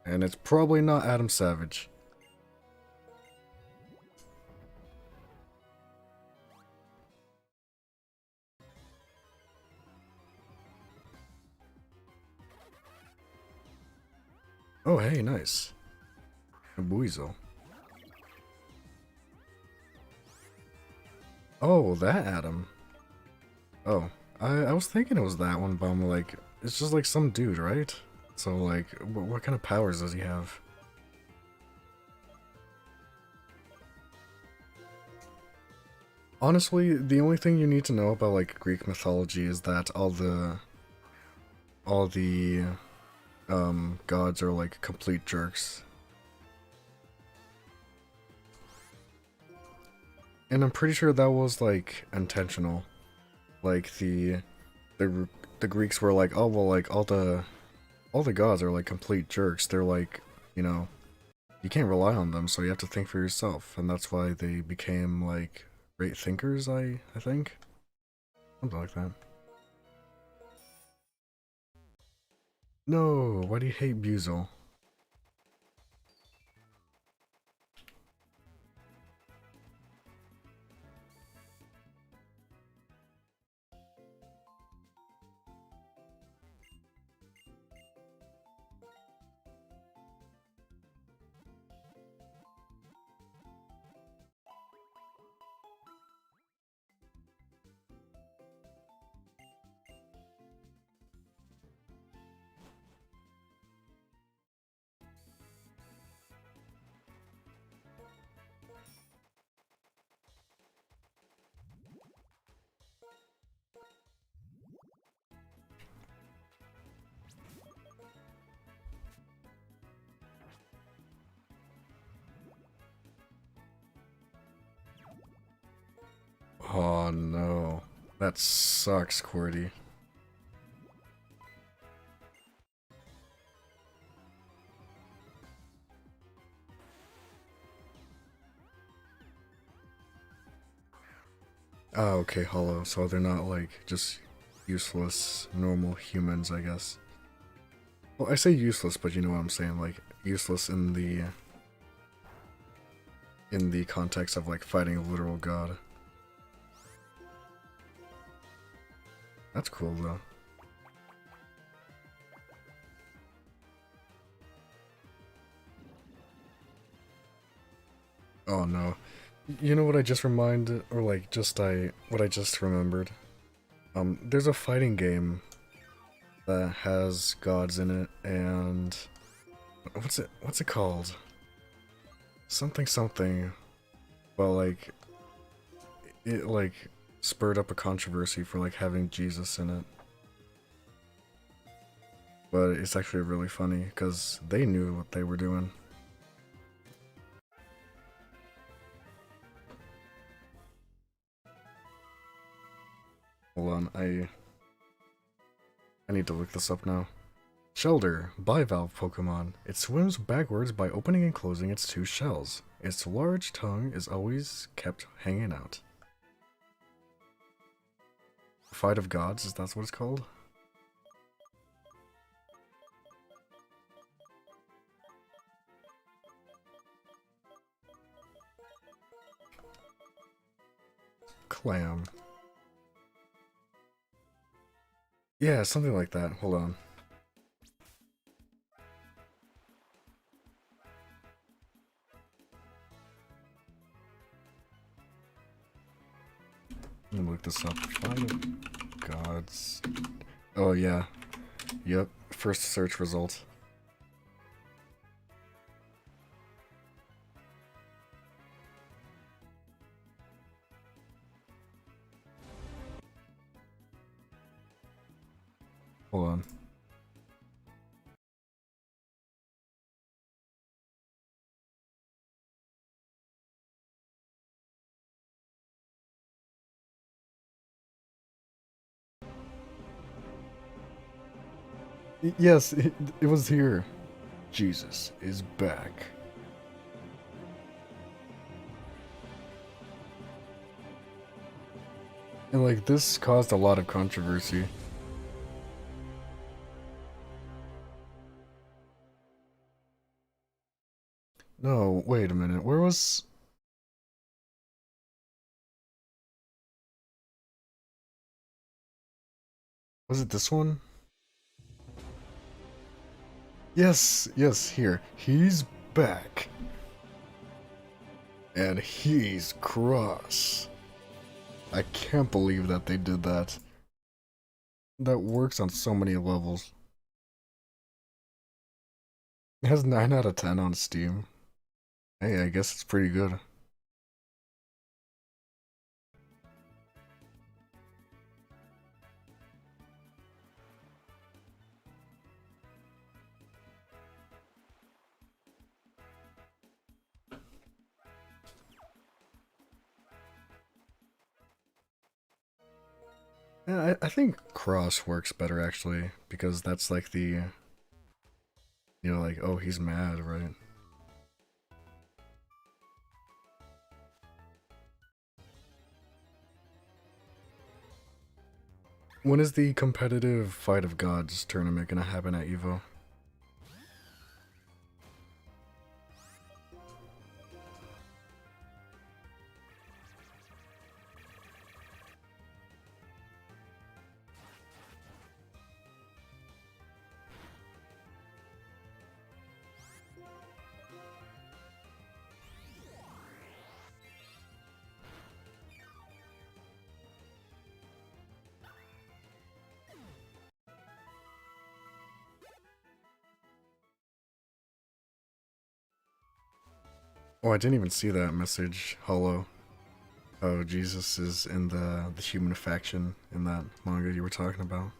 And it's probably not Adam Savage. Oh, hey, nice. A Buizel. Oh, that Adam. Oh, I was thinking it was that one, but I'm like, it's just like some dude, right? So like, what kind of powers does he have? Honestly, the only thing you need to know about like Greek mythology is that all the gods are like complete jerks. And I'm pretty sure that was like intentional. Like the the Greeks were like, oh well, like all the gods are like complete jerks. They're like, you know, you can't rely on them, so you have to think for yourself, and that's why they became like great thinkers. I think something like that. No, why do you hate Buzel? Oh no. That sucks, Cordy. Oh, okay, Hollow. So they're not like just useless, normal humans, I guess. Well, I say useless, but you know what I'm saying, like useless in the context of like fighting a literal god. That's cool though. Oh no. You know what I just reminded, or like what I just remembered? There's a fighting game that has gods in it, and what's it called? Something something. Well, like it like spurred up a controversy for like having Jesus in it. But it's actually really funny because they knew what they were doing. Hold on, I need to look this up now. Shelder, bivalve Pokemon. It swims backwards by opening and closing its two shells. Its large tongue is always kept hanging out. Fight of Gods, is that what it's called? Clam. Yeah, something like that. Hold on. Let me look this up. Fight of Gods. Oh, yeah. Yep. First search result. Hold on. Yes, it was here. Jesus is back. And like this caused a lot of controversy. No, wait a minute. Where was... Was it this one? Yes, yes, here. He's back. And he's cross. I can't believe that they did that. That works on so many levels. It has 9 out of 10 on Steam. Hey, I guess it's pretty good. Yeah, I think cross works better actually, because that's like the, you know, like, oh, he's mad, right? When is the competitive Fight of Gods tournament gonna happen at EVO? Oh, I didn't even see that message. Hello. Oh, Jesus is in the human faction in that manga you were talking about.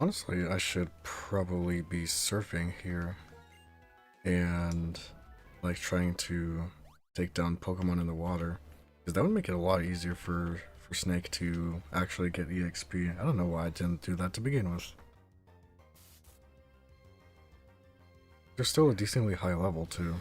Honestly, I should probably be surfing here and like trying to take down Pokemon in the water, because that would make it a lot easier for Snake to actually get EXP. I don't know why I didn't do that to begin with. They're still a decently high level too.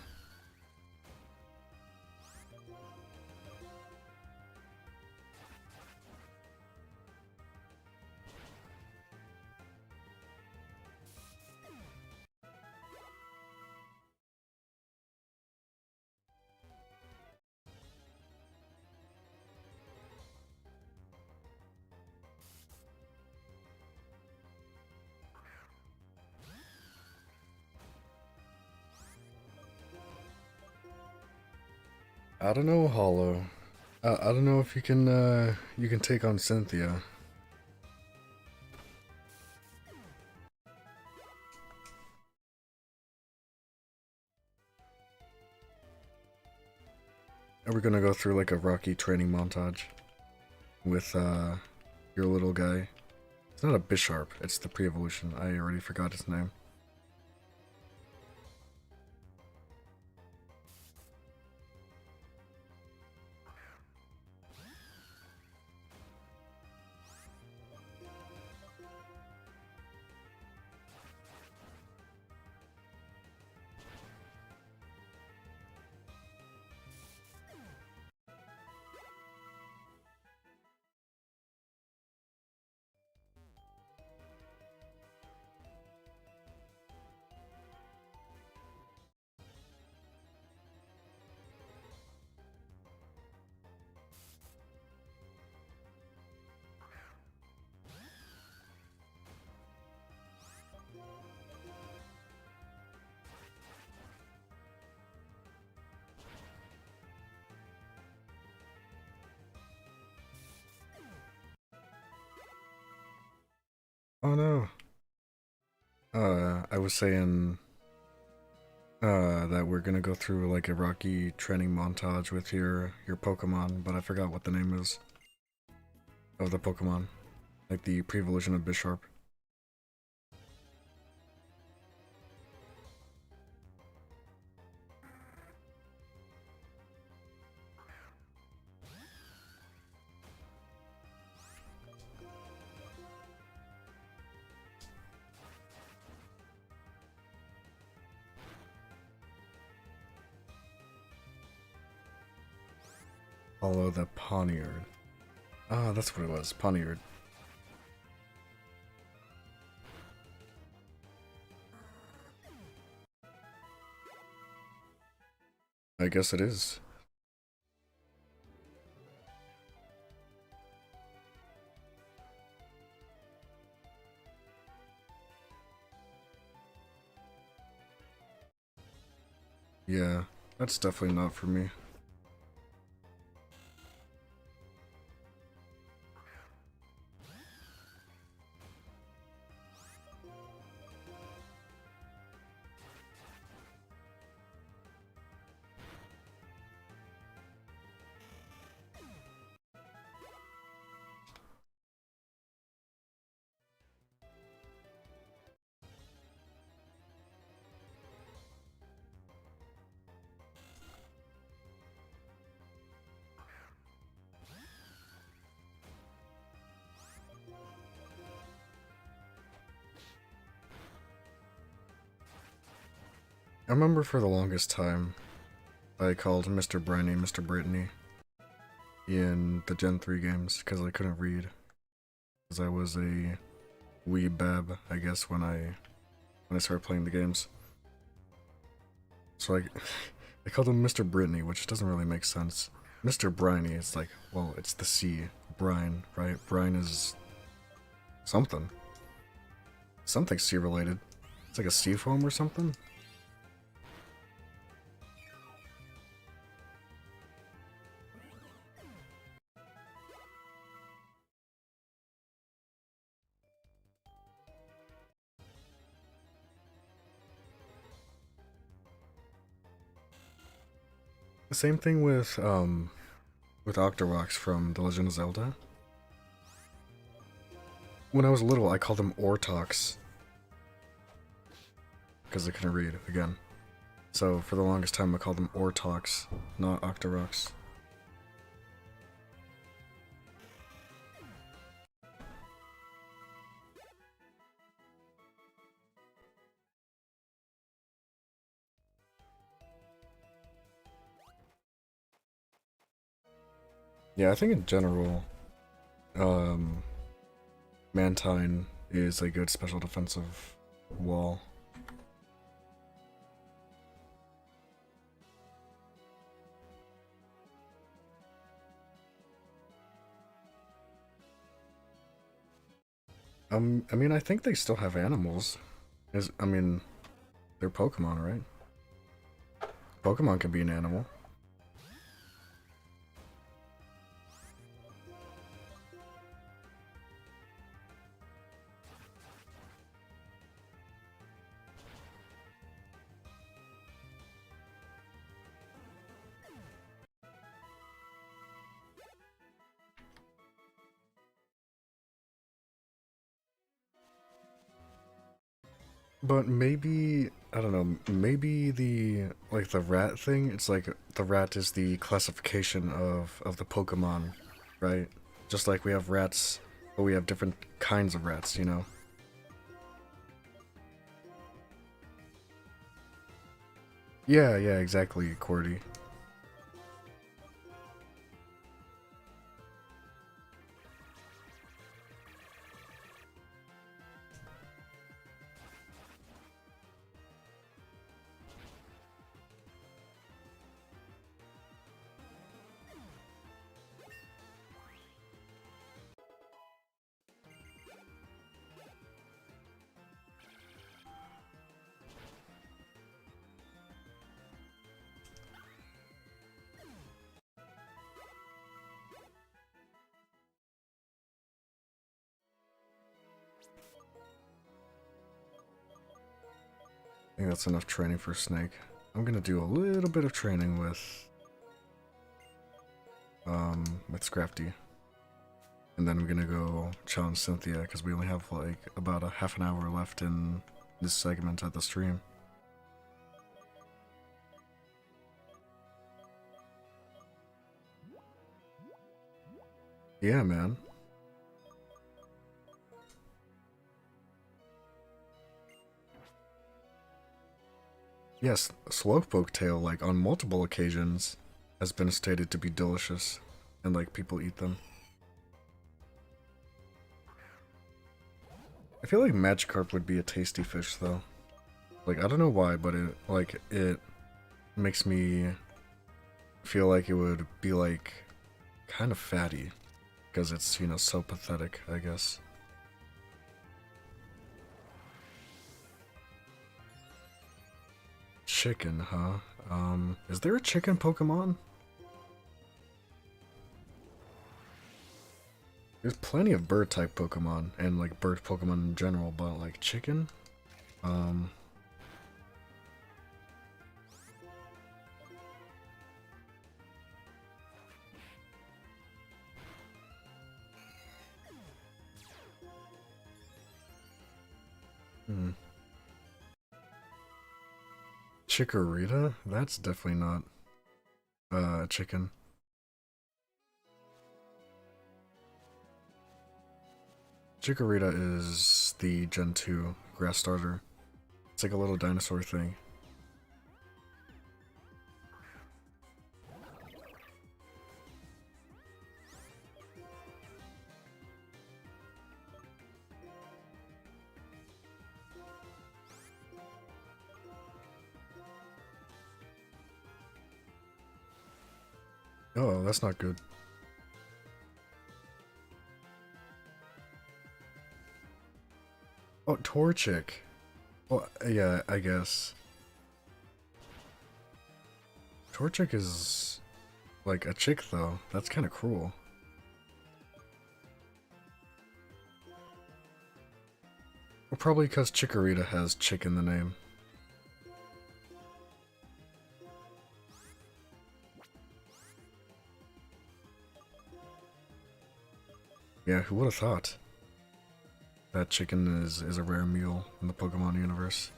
I don't know, Hollow. I don't know if you can take on Cynthia. And we're gonna go through like a Rocky training montage with your little guy. It's not a Bisharp, it's the pre-evolution. I already forgot his name. Oh no. I was saying that we're gonna go through like a Rocky training montage with your Pokemon, but I forgot what the name is of the Pokemon. Like the pre-evolution of Bisharp. Follow the Poniard. Ah, that's what it was, Poniard. I guess it is. Yeah, that's definitely not for me. I remember for the longest time, I called Mr. Briny Mr. Brittany in the Gen 3 games because I couldn't read. Because I was a wee bab, I guess, when I started playing the games. So I called him Mr. Brittany, which doesn't really make sense. Mr. Briny, it's like, well, it's the C, brine, right? Brine is something. Something sea related. It's like a sea foam or something? The same thing with Octoroks from The Legend of Zelda. When I was little, I called them Ortox. Because I couldn't read, again. So, for the longest time, I called them Ortox, not Octoroks. Yeah, I think in general, um, Mantine is a good special defensive wall. I mean, I think they still have animals. I mean, they're Pokemon, right? Pokemon can be an animal. But maybe, I don't know, maybe like the rat thing, it's like the rat is the classification of the Pokemon, right? Just like we have rats, but we have different kinds of rats, you know? Yeah, yeah, exactly, Cordy. I think that's enough training for Snake. I'm gonna do a little bit of training with Scrafty. And then I'm gonna go challenge Cynthia, because we only have like about a half an hour left in this segment of the stream. Yeah, man. Yes, Slowpoke tail, like, on multiple occasions, has been stated to be delicious, and, like, people eat them. I feel like Magikarp would be a tasty fish, though. Like, I don't know why, but it makes me feel like it would be, like, kind of fatty, because it's, you know, so pathetic, I guess. Chicken, huh? Is there a chicken Pokemon? There's plenty of bird-type Pokemon, and, like, bird Pokemon in general, but, like, chicken? Um... Hmm. Chikorita? That's definitely not a chicken. Chikorita is the Gen 2 grass starter. It's like a little dinosaur thing. Oh, that's not good. Oh, Torchic. Well, yeah, I guess. Torchic is like a chick, though. That's kind of cruel. Well, probably because Chikorita has chick in the name. Yeah, who would have thought? that chicken is a rare meal in the Pokemon universe.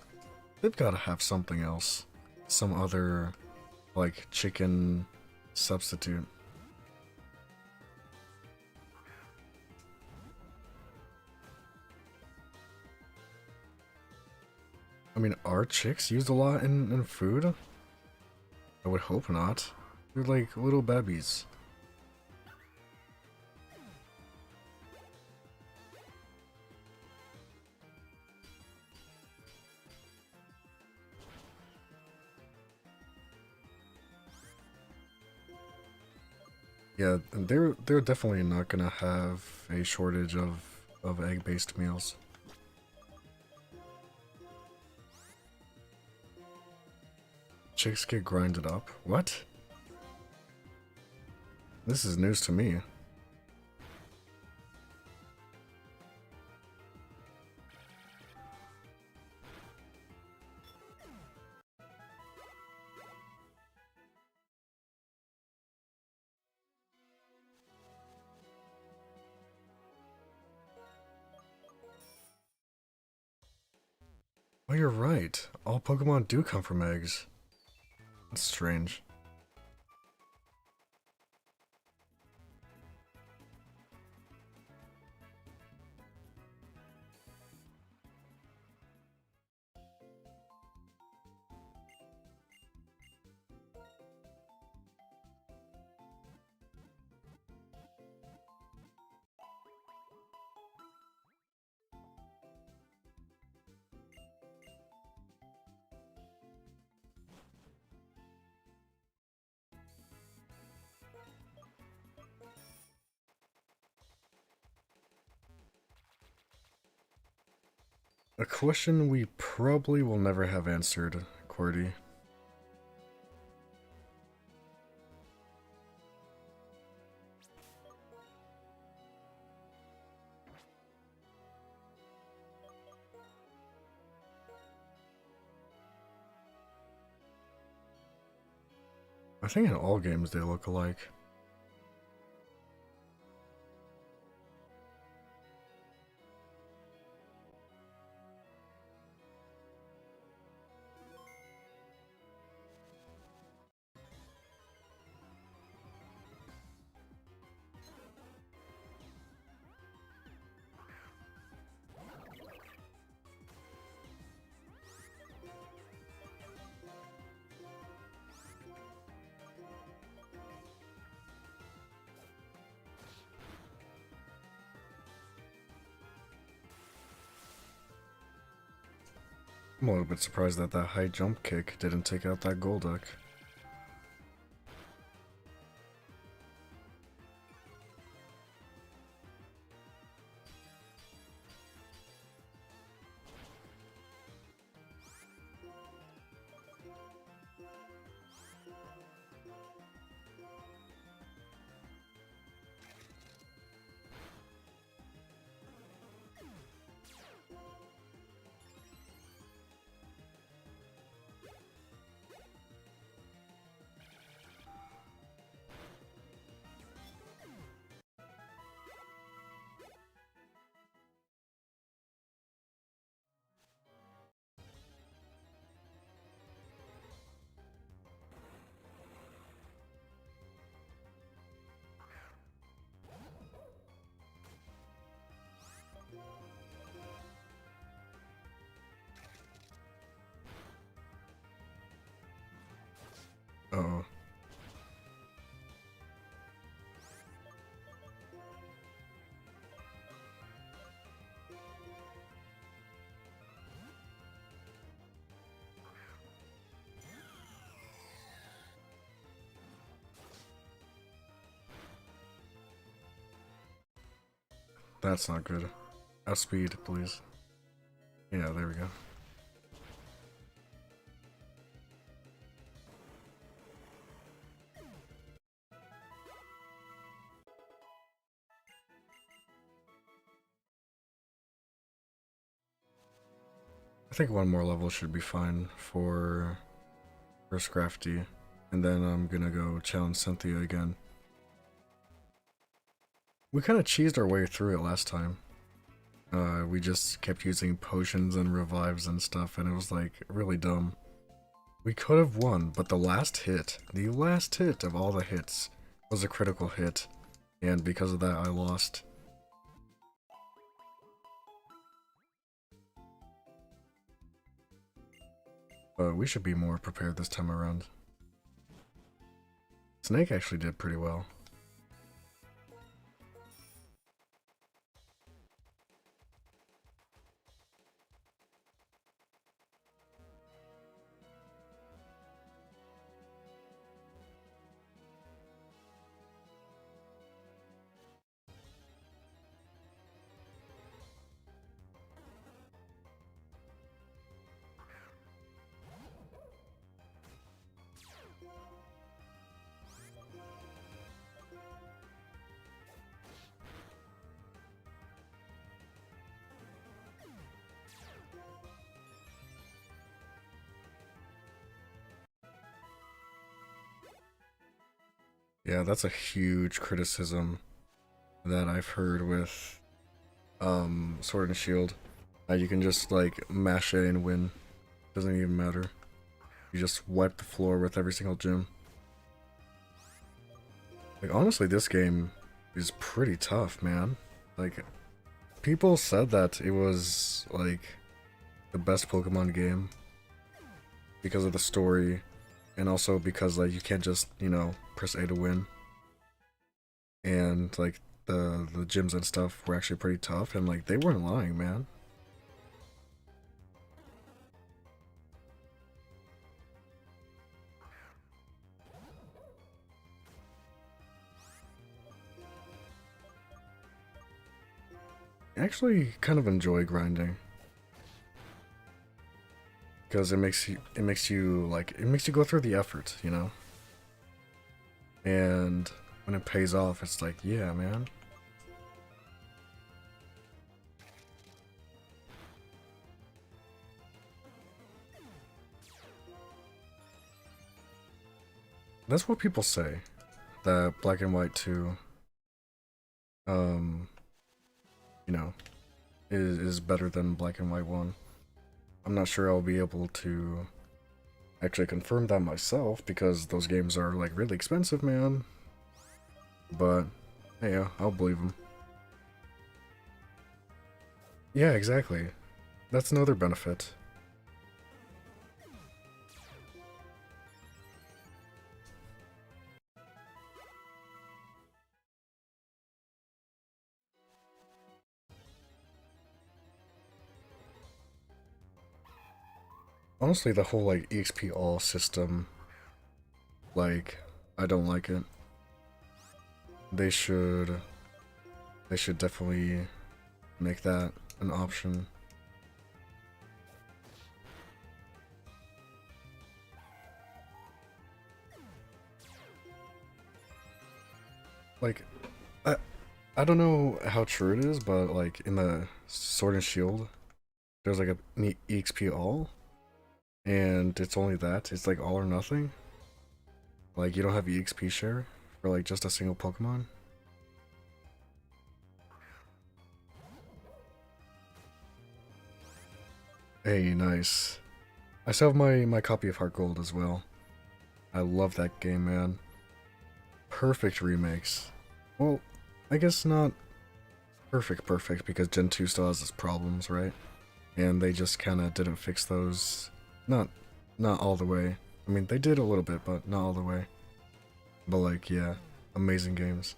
They've got to have something else. Some other, like, chicken substitute. I mean, are chicks used a lot in food? I would hope not. They're like little babies. Yeah, they're definitely not gonna have a shortage of egg-based meals. Chicks get grinded up? What? This is news to me. Oh, you're right. All Pokemon do come from eggs. That's strange. A question we probably will never have answered, Cordy. I think in all games they look alike. I'm a little bit surprised that that high jump kick didn't take out that Golduck. Uh-oh. That's not good. Outspeed, please. Yeah, there we go. I think one more level should be fine for Scrafty, and then I'm gonna go challenge Cynthia again. We kind of cheesed our way through it last time. We just kept using potions and revives and stuff, and it was like really dumb. We could have won, but the last hit of all the hits was a critical hit, and because of that I lost. But we should be more prepared this time around. Snake actually did pretty well. Yeah, that's a huge criticism that I've heard with Sword and Shield. You can just like mash A and win. Doesn't even matter. You just wipe the floor with every single gym. Like honestly, this game is pretty tough, man. Like people said that it was like the best Pokemon game because of the story and also because like you can't just, you know, press A to win. And like the gyms and stuff were actually pretty tough and like they weren't lying, man. I actually kind of enjoy grinding because it makes you go through the effort, you know? And when it pays off, it's like, yeah, man. That's what people say, that Black and White 2, um, you know, is better than Black and White 1. I'm not sure I'll be able to actually confirm that myself because those games are like really expensive, man. But hey, yeah, I'll believe them. Yeah, exactly. That's another benefit. Honestly, the whole like EXP all system, like, I don't like it. They should definitely make that an option. Like, I I don't know how true it is, but like in the Sword and Shield, there's like an EXP all, and it's only that. It's like all or nothing. Like you don't have EXP share for like just a single Pokemon. Hey, nice. I still have my copy of Heart Gold as well. I love that game, man. Perfect remakes. Well, I guess not perfect because Gen 2 still has its problems, right? And they just kind of didn't fix those. Not all the way. I mean, they did a little bit, but not all the way. But like, yeah, amazing games.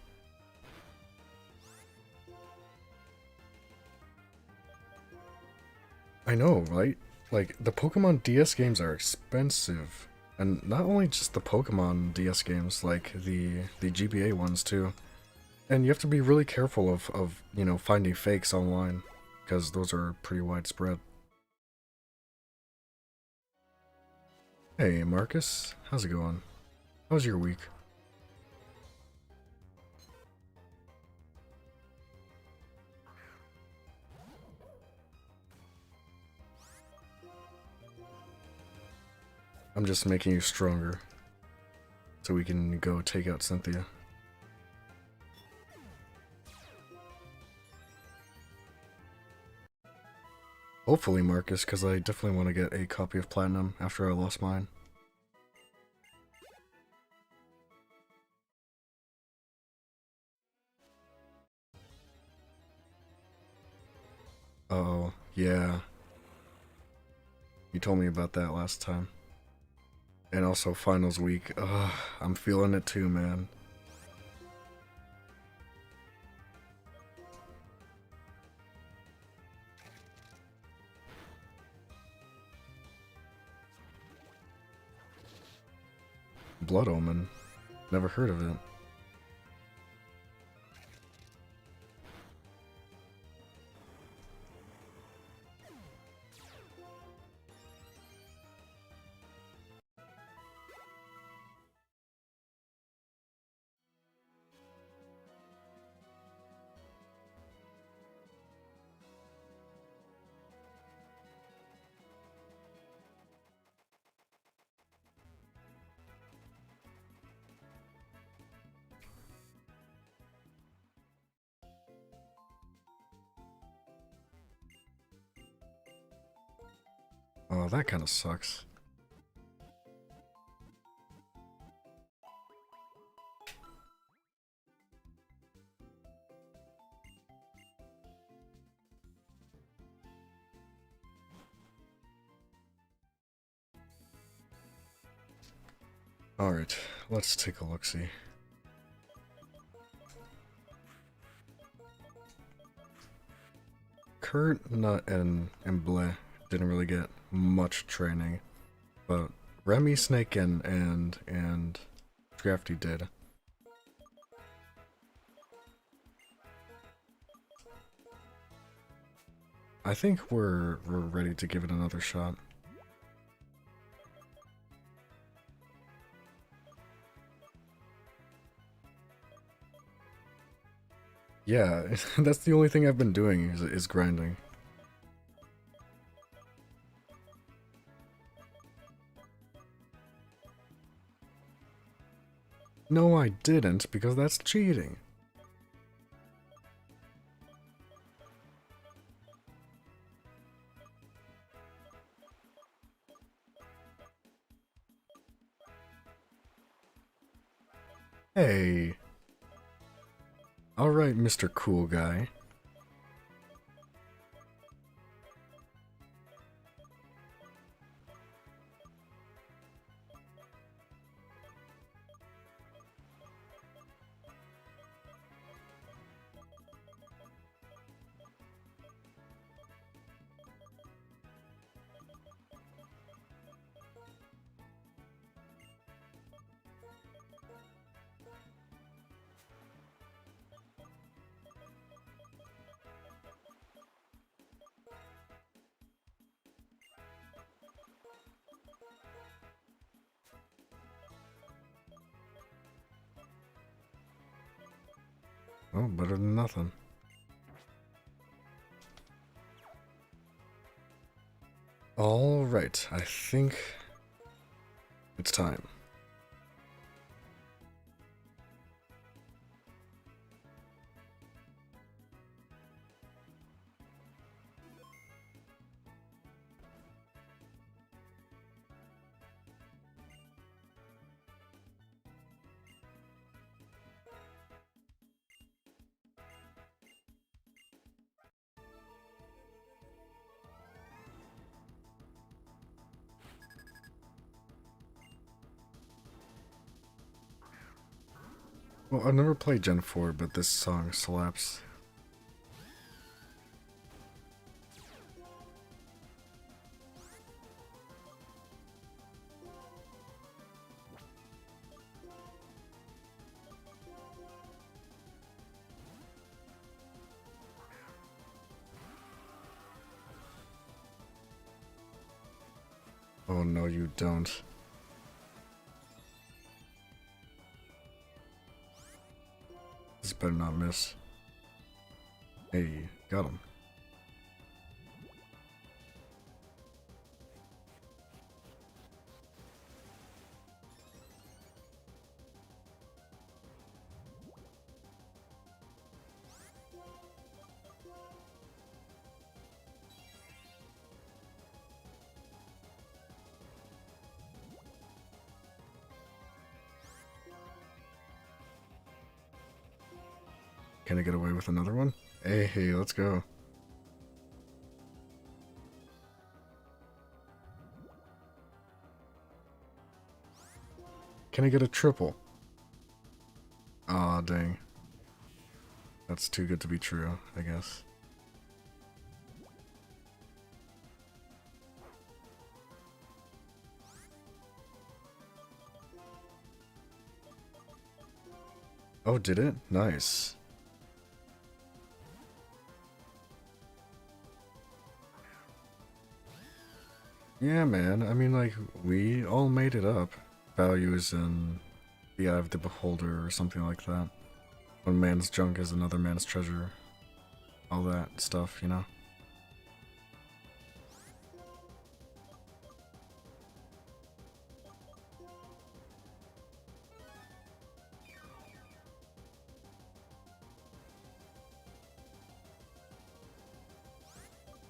I know, right? Like, the Pokemon DS games are expensive. And not only just the Pokemon DS games, like the GBA ones too. And you have to be really careful of you know, finding fakes online, because those are pretty widespread. Hey, Marcus. How's it going? How's your week? I'm just making you stronger, so we can go take out Cynthia. Hopefully, Marcus, because I definitely want to get a copy of Platinum after I lost mine. Uh-oh, yeah. You told me about that last time. And also finals week. Ugh, I'm feeling it too, man. Blood Omen. Never heard of it. Oh, that kind of sucks. Alright, let's take a look-see. Kurt, Nut, and Bleh didn't really get much training, but Remy, Snake, and Drafty did. I think we're ready to give it another shot. Yeah, that's the only thing I've been doing is grinding. No, I didn't, because that's cheating. Hey. Alright, Mr. Cool Guy. Oh, better than nothing. Alright, I think it's time. Well, I've never played Gen 4, but this song slaps. Oh no, you don't. This better not miss. Hey, got him. Can I get away with another one? Hey, let's go. Can I get a triple? Aw, dang. That's too good to be true, I guess. Oh, did it? Nice. Yeah, man. I mean, like, we all made it up. Value is in the eye of the beholder or something like that. One man's junk is another man's treasure. All that stuff, you know?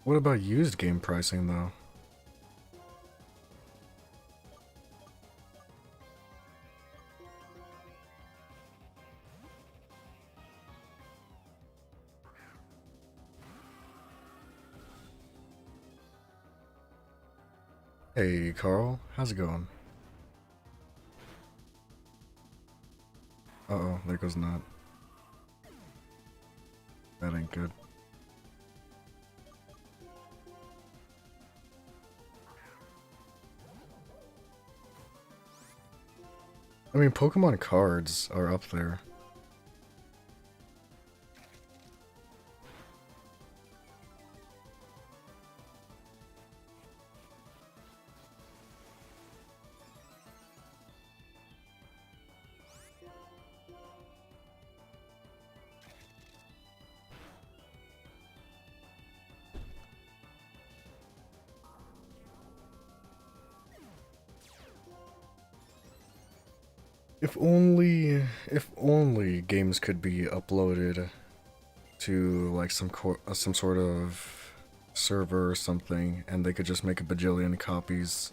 What about used game pricing, though? Hey, Carl. How's it going? Uh-oh, there goes Nut. That ain't good. I mean, Pokemon cards are up there. If only games could be uploaded to like some sort of server or something, and they could just make a bajillion copies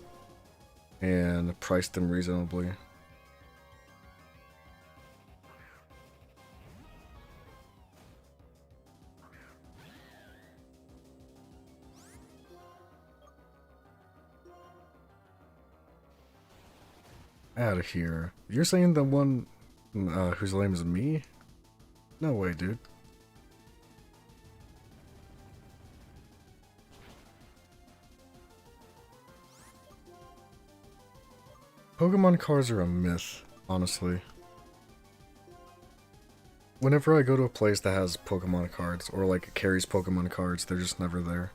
and price them reasonably. Out of here. You're saying the one whose name is me? No way, dude. Pokemon cards are a myth, honestly. Whenever I go to a place that has Pokemon cards, or like carries Pokemon cards, they're just never there.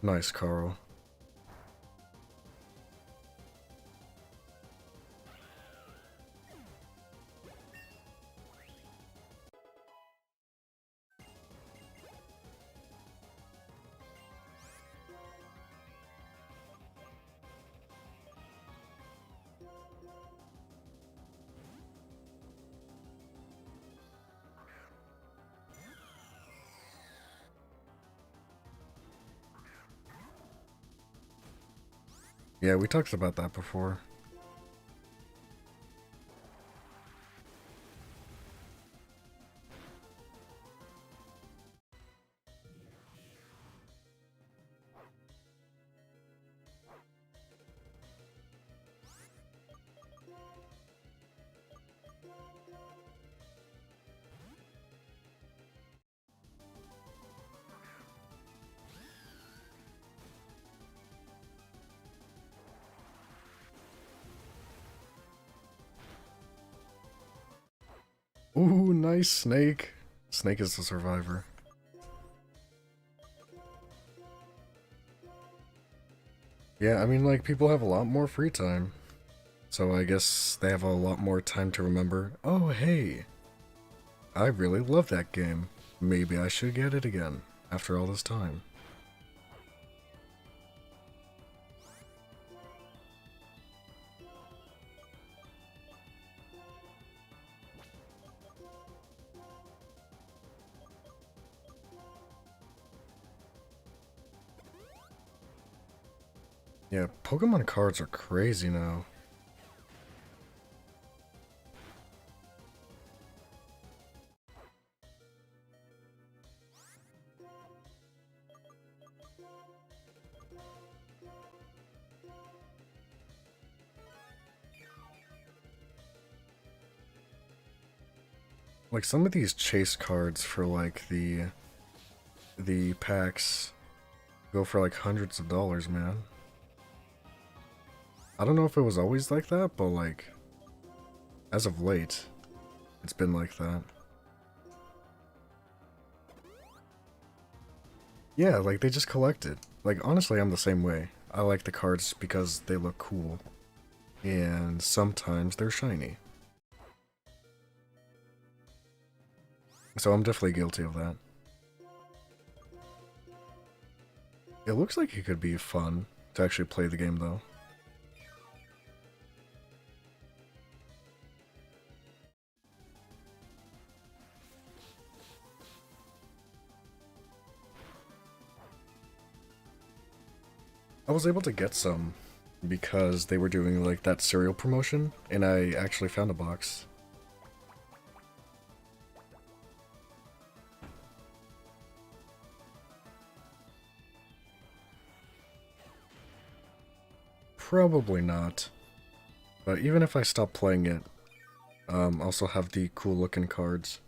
Nice, Carl. Yeah, we talked about that before. Ooh, nice Snake. Snake is the survivor. Yeah, I mean, like, people have a lot more free time. So I guess they have a lot more time to remember, oh, hey, I really love that game. Maybe I should get it again, after all this time. Yeah, Pokemon cards are crazy now. Like some of these chase cards for like the packs go for like hundreds of dollars, man. I don't know if it was always like that, but like as of late, it's been like that. Yeah, like they just collect it. Like honestly, I'm the same way. I like the cards because they look cool, and sometimes they're shiny. So I'm definitely guilty of that. It looks like it could be fun to actually play the game though. I was able to get some because they were doing like that cereal promotion, and I actually found a box. Probably not. But even if I stop playing it, also have the cool looking cards.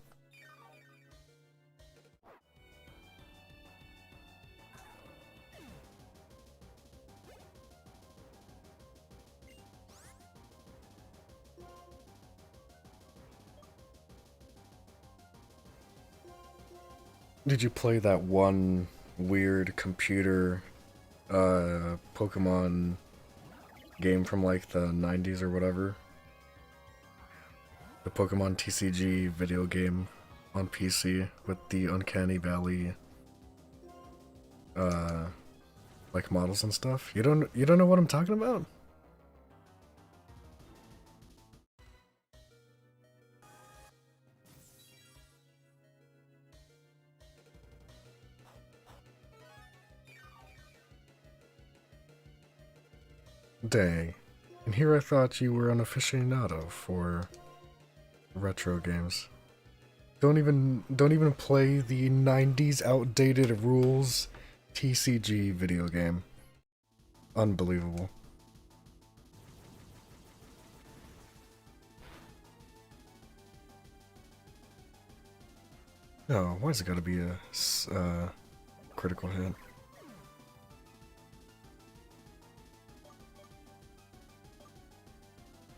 Did you play that one weird computer Pokemon game from like the 90s or whatever? The Pokemon TCG video game on PC with the Uncanny Valley uh like models and stuff. You don't know what I'm talking about? Dang. And here I thought you were an aficionado for retro games. Don't even play the 90s outdated rules TCG video game. Unbelievable. No, why's it gotta be a critical hit?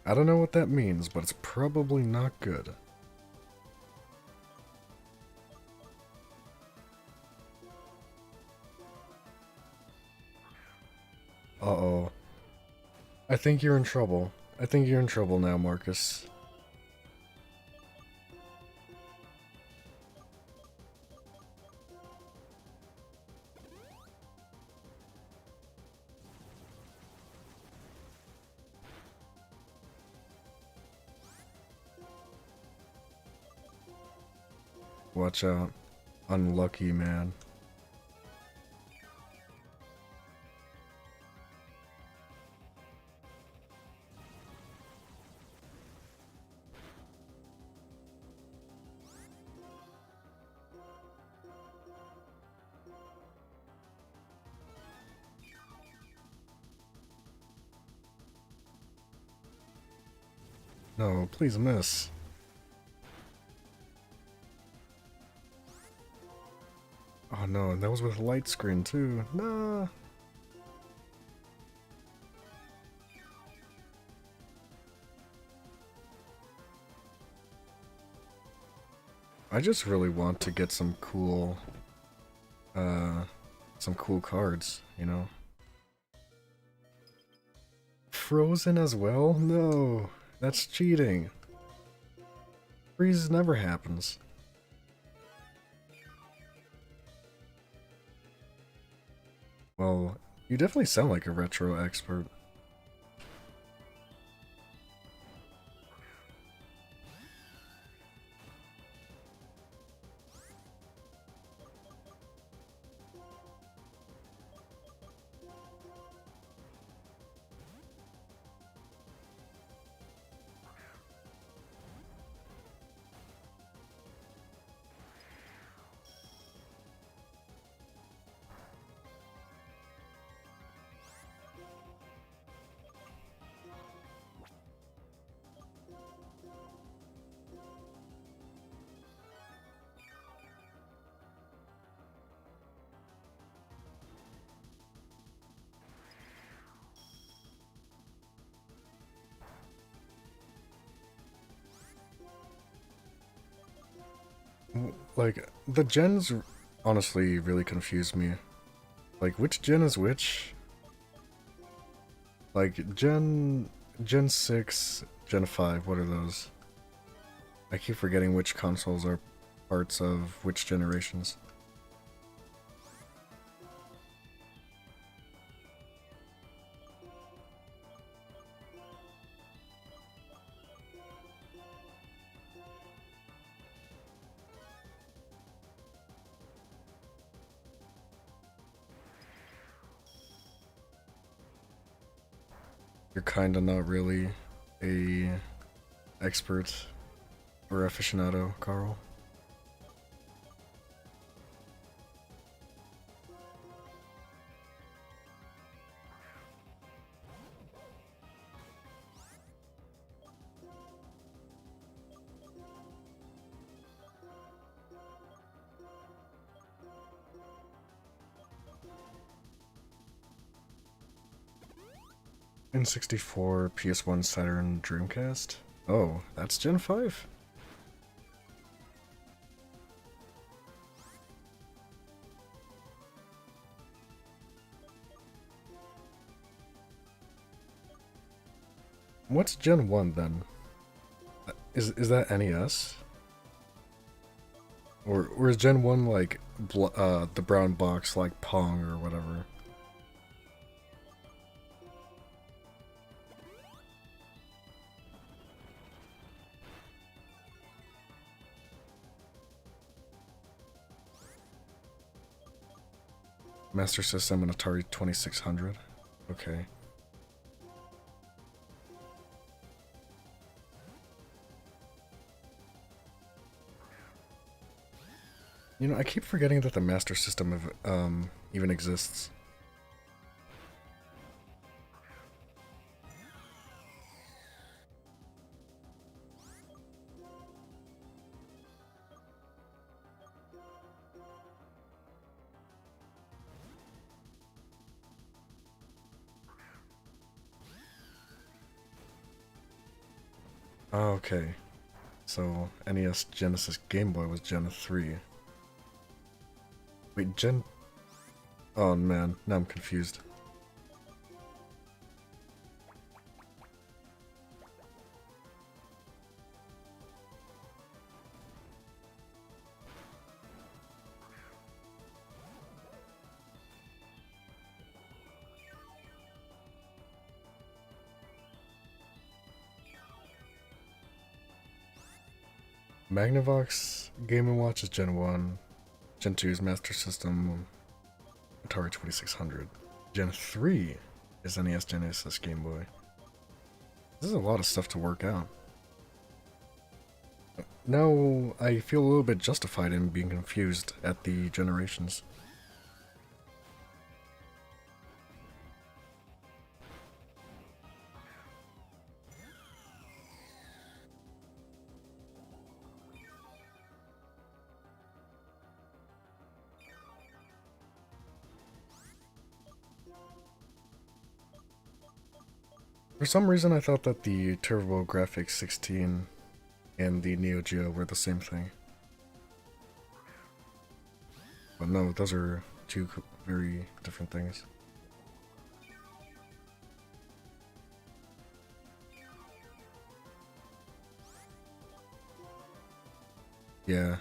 I don't know what that means, but it's probably not good. Uh-oh. I think you're in trouble. I think you're in trouble now, Marcus. Watch out. Unlucky, man. No, please miss. Oh no, and that was with light screen too. Nah. I just really want to get uh, some cool cards, you know? Frozen as well? No, that's cheating. Freeze never happens. Well, you definitely sound like a retro expert. Like, the gens honestly really confuse me. Like, which gen is which? Like, Gen 6, Gen 5, what are those? I keep forgetting which consoles are parts of which generations. You're kinda not really a expert or aficionado, Carl. N64, PS1, Saturn, Dreamcast? Oh, that's Gen 5? What's Gen 1 then? Is that NES? Or is Gen 1 like the brown box like Pong or whatever? Master System and Atari 2600? Okay. You know, I keep forgetting that the Master System of, even exists. Oh, okay. So, NES, Genesis, Game Boy was Gen 3. Wait, Gen... Oh man, now I'm confused. Magnavox Game & Watch is Gen 1. Gen 2 is Master System, Atari 2600. Gen 3 is NES, Genesis, Game Boy. This is a lot of stuff to work out. Now, I feel a little bit justified in being confused at the generations. For some reason, I thought that the TurboGrafx 16 and the Neo Geo were the same thing. But no, those are two very different things. Yeah.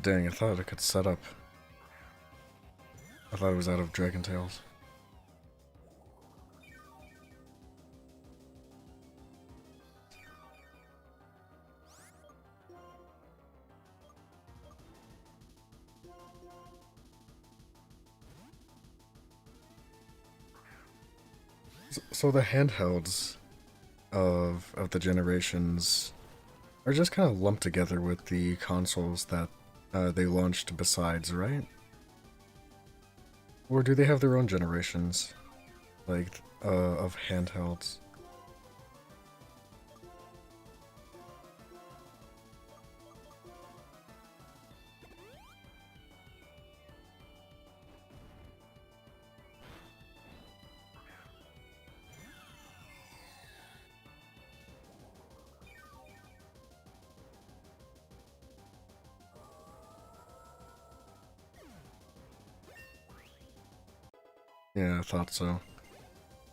Dang, I thought I could set up. I thought it was out of Dragon Tales. So the handhelds of the generations are just kind of lumped together with the consoles that they launched besides, right? Or do they have their own generations, like, of handhelds? Yeah, I thought so.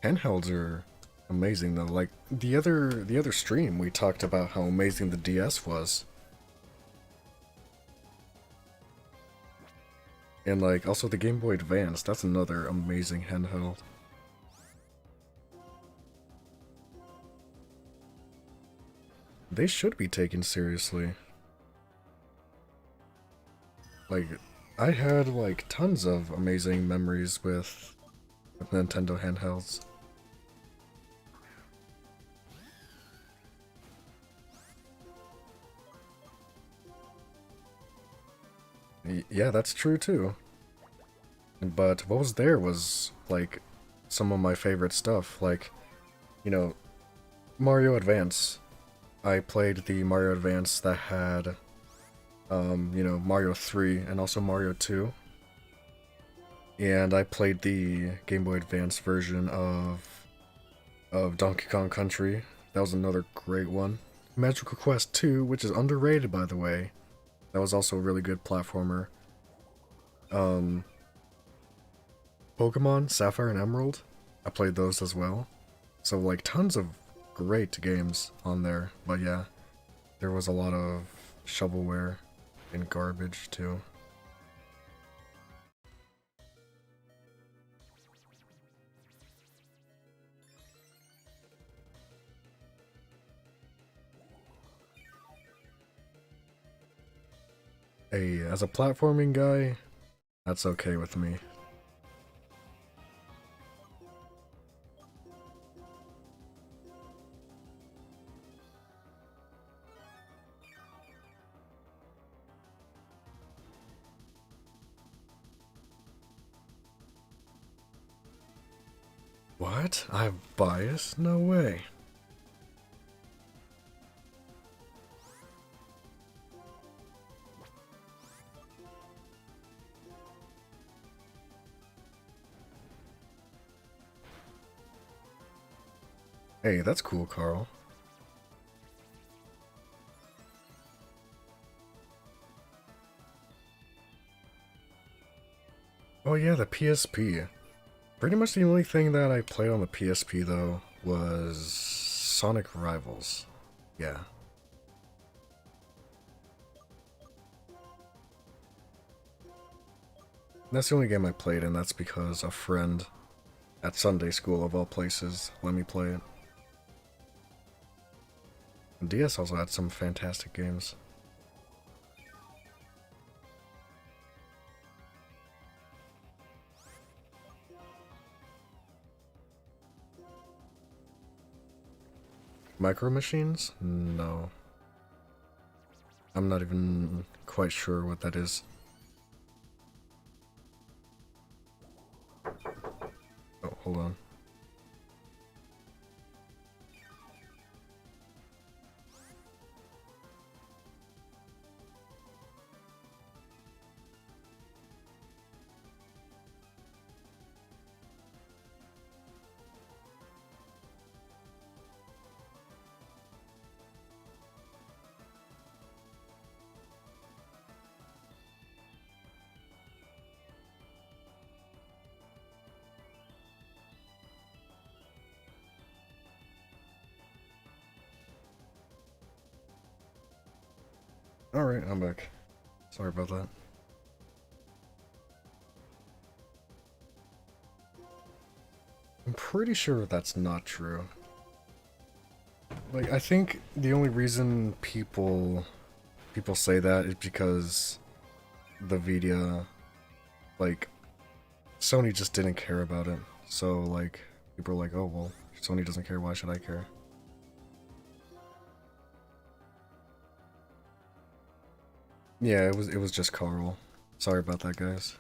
Handhelds are amazing though. Like the other stream we talked about how amazing the DS was. And like also the Game Boy Advance, that's another amazing handheld. They should be taken seriously. Like I had like tons of amazing memories with Nintendo handhelds. Yeah, that's true too. But what was there was like some of my favorite stuff, like, you know, Mario Advance. I played the Mario Advance that had Mario 3 and also Mario 2. And I played the Game Boy Advance version of Donkey Kong Country. That was another great one. Magical Quest 2, which is underrated by the way. That was also a really good platformer. Um, Pokemon Sapphire and Emerald. I played those as well. So like tons of great games on there. But yeah, there was a lot of shovelware and garbage too. Hey, as a platforming guy, that's okay with me. What? I have bias? No way. Hey, that's cool, Carl. Oh yeah, the PSP. Pretty much the only thing that I played on the PSP though was Sonic Rivals. Yeah. That's the only game I played, and that's because a friend at Sunday school, of all places, let me play it. And DS also had some fantastic games. Micro Machines? No. I'm not even quite sure what that is. Oh, hold on. Alright, I'm back. Sorry about that. I'm pretty sure that's not true. Like, I think the only reason people say that is because the Vita, like, Sony just didn't care about it. So, like, people are like, oh, well, Sony doesn't care, why should I care? Yeah, it was just Carl. Sorry about that, guys.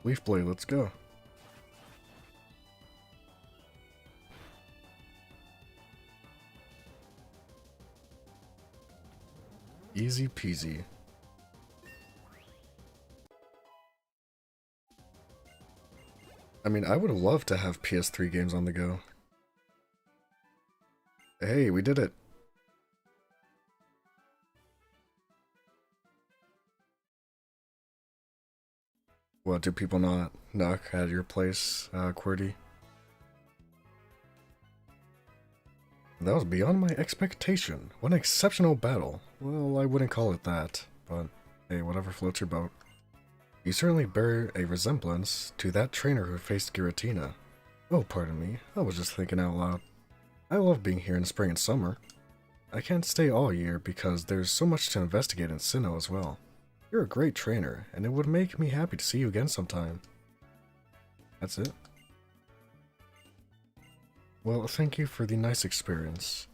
Leaf Blade, let's go. Easy peasy. I mean, I would love to have PS3 games on the go. Hey, we did it. What, do people not knock at your place, QWERTY? That was beyond my expectation. What an exceptional battle. Well, I wouldn't call it that, but hey, whatever floats your boat. You certainly bear a resemblance to that trainer who faced Giratina. Oh, pardon me, I was just thinking out loud. I love being here in spring and summer. I can't stay all year because there's so much to investigate in Sinnoh as well. You're a great trainer, and it would make me happy to see you again sometime. That's it. Well, thank you for the nice experience.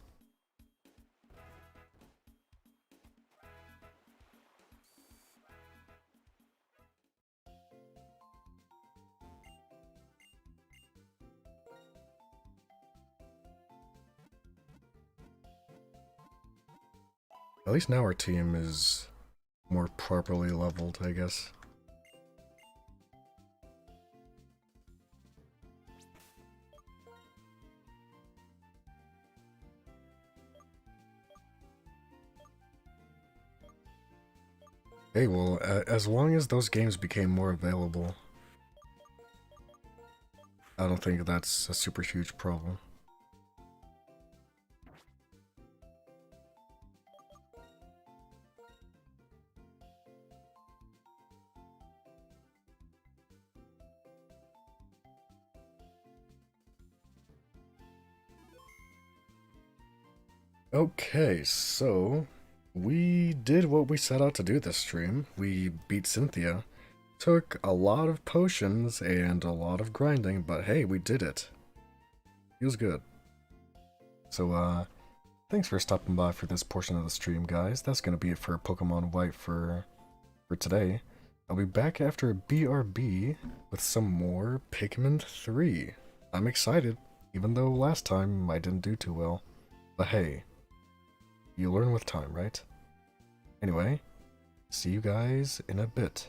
At least now our team is more properly leveled, I guess. Hey, well, as long as those games became more available, I don't think that's a super huge problem. Okay, so we did what we set out to do this stream. We beat Cynthia. Took a lot of potions and a lot of grinding, but hey, we did it. Feels good. So, thanks for stopping by for this portion of the stream, guys. That's gonna be it for Pokemon White for today. I'll be back after a BRB with some more Pikmin 3. I'm excited, even though last time I didn't do too well. But hey, you learn with time, right? Anyway, see you guys in a bit.